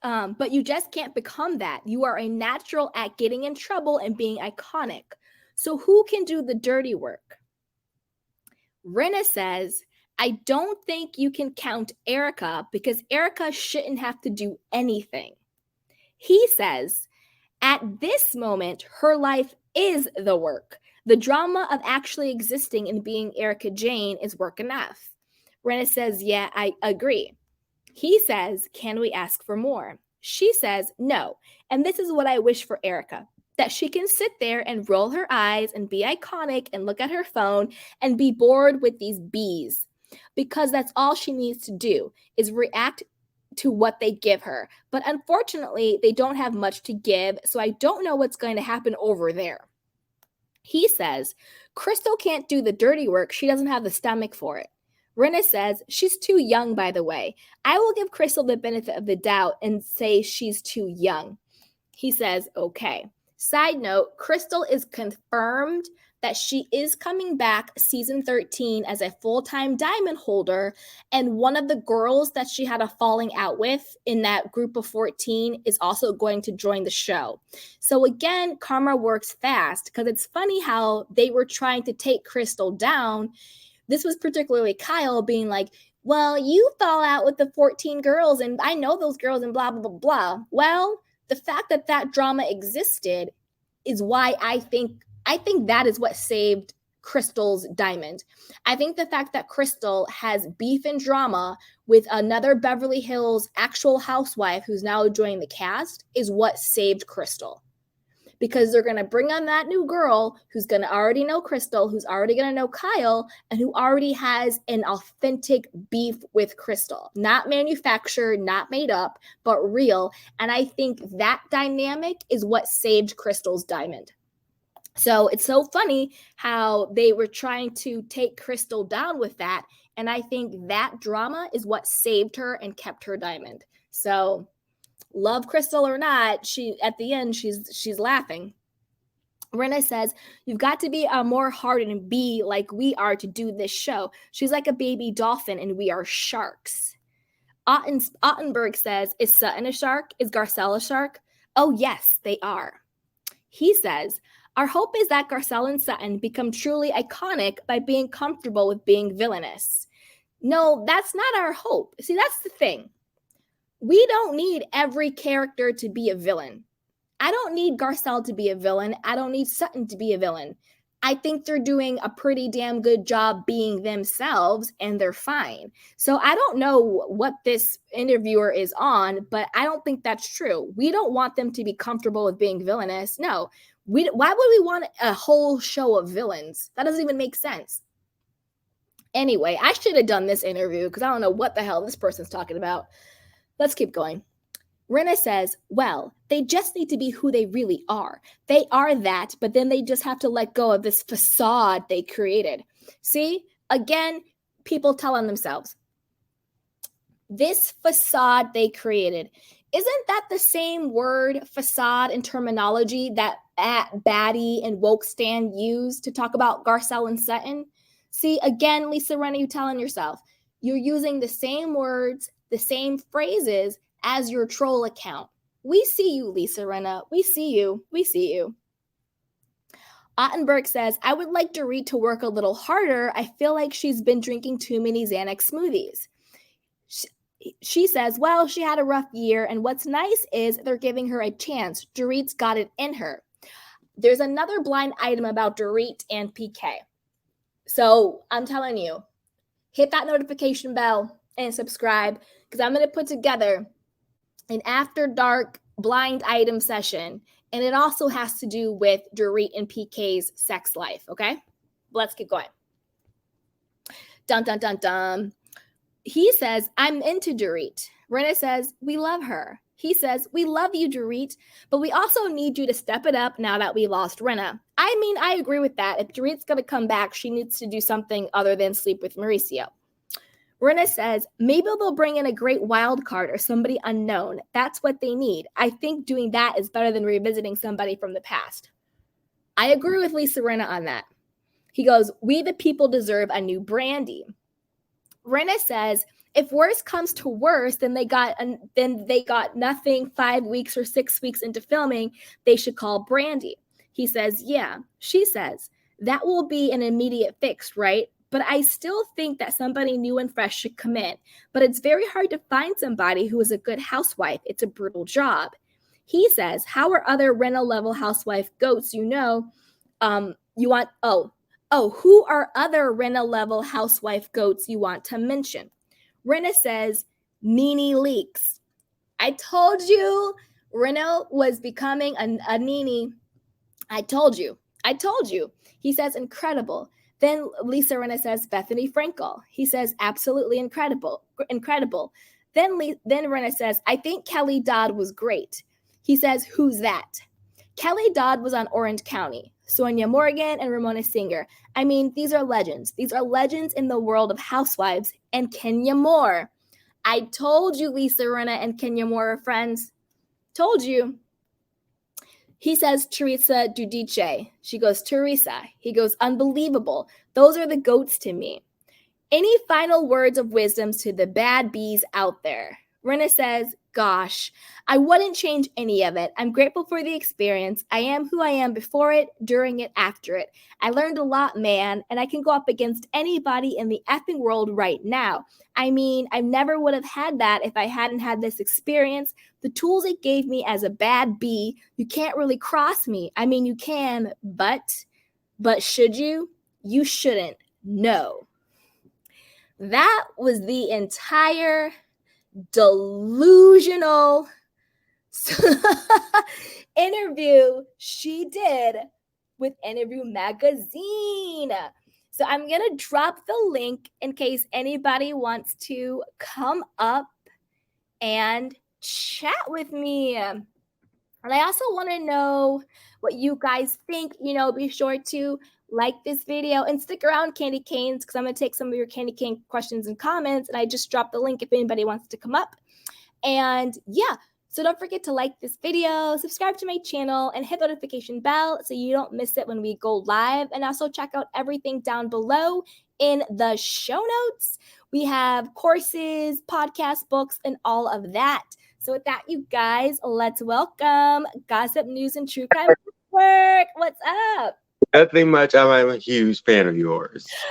can't become that. You are a natural at getting in trouble and being iconic. So who can do the dirty work? Rinna says, I don't think you can count Erika because Erika shouldn't have to do anything. He says, at this moment, her life is the work. The drama of actually existing and being Erika Jayne is work enough. Rinna says, yeah, I agree. He says, can we ask for more? She says, no. And this is what I wish for Erika, that she can sit there and roll her eyes and be iconic and look at her phone and be bored with these bees. Because that's all she needs to do is react to what they give her. But unfortunately, they don't have much to give, so I don't know what's going to happen over there. He says, Crystal can't do the dirty work. She doesn't have the stomach for it. Rinna says, she's too young, by the way. I will give Crystal the benefit of the doubt and say she's too young. He says, okay. Side note, Crystal is confirmed that she is coming back season 13 as a full-time diamond holder, and one of the girls that she had a falling out with in that group of 14 is also going to join the show. So again, karma works fast, because it's funny how they were trying to take Crystal down. This was particularly Kyle being like, well, you fall out with the 14 girls, and I know those girls, and blah, blah, blah, blah. Well, the fact that that drama existed is why I think that is what saved Crystal's diamond. I think the fact that Crystal has beef and drama with another Beverly Hills actual housewife who's now joining the cast is what saved Crystal. Because they're going to bring on that new girl who's going to already know Crystal, who's already going to know Kyle, and who already has an authentic beef with Crystal. Not manufactured, not made up, but real. And I think that dynamic is what saved Crystal's diamond. So it's so funny how they were trying to take Crystal down with that. And I think that drama is what saved her and kept her diamond. So love Crystal or not, she at the end she's laughing. Rinna says, you've got to be more hardened and be like we are to do this show. She's like a baby dolphin and we are sharks. Ottenberg says, is Sutton a shark? Is Garcelle a shark? Oh yes, they are. He says, our hope is that Garcelle and Sutton become truly iconic by being comfortable with being villainous. No, that's not our hope. See, that's the thing. We don't need every character to be a villain. I don't need Garcelle to be a villain. I don't need Sutton to be a villain. I think they're doing a pretty damn good job being themselves, and they're fine. So I don't know what this interviewer is on, but I don't think that's true. We don't want them to be comfortable with being villainous. No. Why would we want a whole show of villains? That doesn't even make sense. Anyway, I should have done this interview because I don't know what the hell this person's talking about. Let's keep going. Rinna says, well, they just need to be who they really are. They are that, but then they just have to let go of this facade they created. See, again, people telling themselves, this facade they created. Isn't that the same word, facade, in terminology that Baddie and Woke Stan used to talk about Garcelle and Sutton? See, again, Lisa Rinna, you telling yourself, you're using the same words, the same phrases as your troll account. We see you, Lisa Rinna. We see you. We see you. Ottenberg says, I would like Dorit to work a little harder. I feel like she's been drinking too many Xanax smoothies. She says, well, she had a rough year, and what's nice is they're giving her a chance. Dorit's got it in her. There's another blind item about Dorit and PK. So I'm telling you, hit that notification bell and subscribe, because I'm going to put together an after dark blind item session, and it also has to do with Dorit and PK's sex life, okay? Let's keep going. Dun, dun, dun, dun. He says, I'm into Dorit. Rinna says, we love her. He says, we love you, Dorit, but we also need you to step it up now that we lost Rinna. I mean, I agree with that. If Dorit's going to come back, she needs to do something other than sleep with Mauricio. Rinna says, maybe they'll bring in a great wild card or somebody unknown. That's what they need. I think doing that is better than revisiting somebody from the past. I agree with Lisa Rinna on that. He goes, we the people deserve a new Brandi. Rinna says, if worse comes to worse, then they got nothing 5 weeks or 6 weeks into filming. They should call Brandi. He says, yeah. She says, that will be an immediate fix, right? But I still think that somebody new and fresh should come in. But it's very hard to find somebody who is a good housewife. It's a brutal job. He says, how are other Rinna-level housewife goats who are other Rinna-level housewife goats you want to mention? Rinna says, Nene Leakes. I told you Rinna was becoming a Nene. I told you. He says, incredible. Then Lisa Rinna says, Bethany Frankel. He says, absolutely incredible. Then Rinna says, I think Kelly Dodd was great. He says, who's that? Kelly Dodd was on Orange County. Sonia Morgan and Ramona Singer. I mean, these are legends. These are legends in the world of housewives. And Kenya Moore. I told you Lisa Rinna and Kenya Moore are friends. Told you. He says, Teresa Giudice. She goes, Teresa. He goes, unbelievable. Those are the goats to me. Any final words of wisdom to the bad bees out there? Rinna says, gosh, I wouldn't change any of it. I'm grateful for the experience. I am who I am before it, during it, after it. I learned a lot, man, and I can go up against anybody in the effing world right now. I mean, I never would have had that if I hadn't had this experience. The tools it gave me as a bad bee, you can't really cross me. I mean, you can, but should you? You shouldn't. No. That was the entire delusional interview she did with Interview Magazine. So I'm going to drop the link in case anybody wants to come up and chat with me. And I also want to know what you guys think. Be sure to like this video and stick around, Candy Canes, because I'm going to take some of your Candy Cane questions and comments. And I just dropped the link if anybody wants to come up. And yeah, so don't forget to like this video, subscribe to my channel, and hit the notification bell so you don't miss it when we go live. And also check out everything down below in the show notes. We have courses, podcasts, books, and all of that. So with that, you guys, let's welcome Gossip News and True Crime Network. What's up? Nothing much. I'm a huge fan of yours.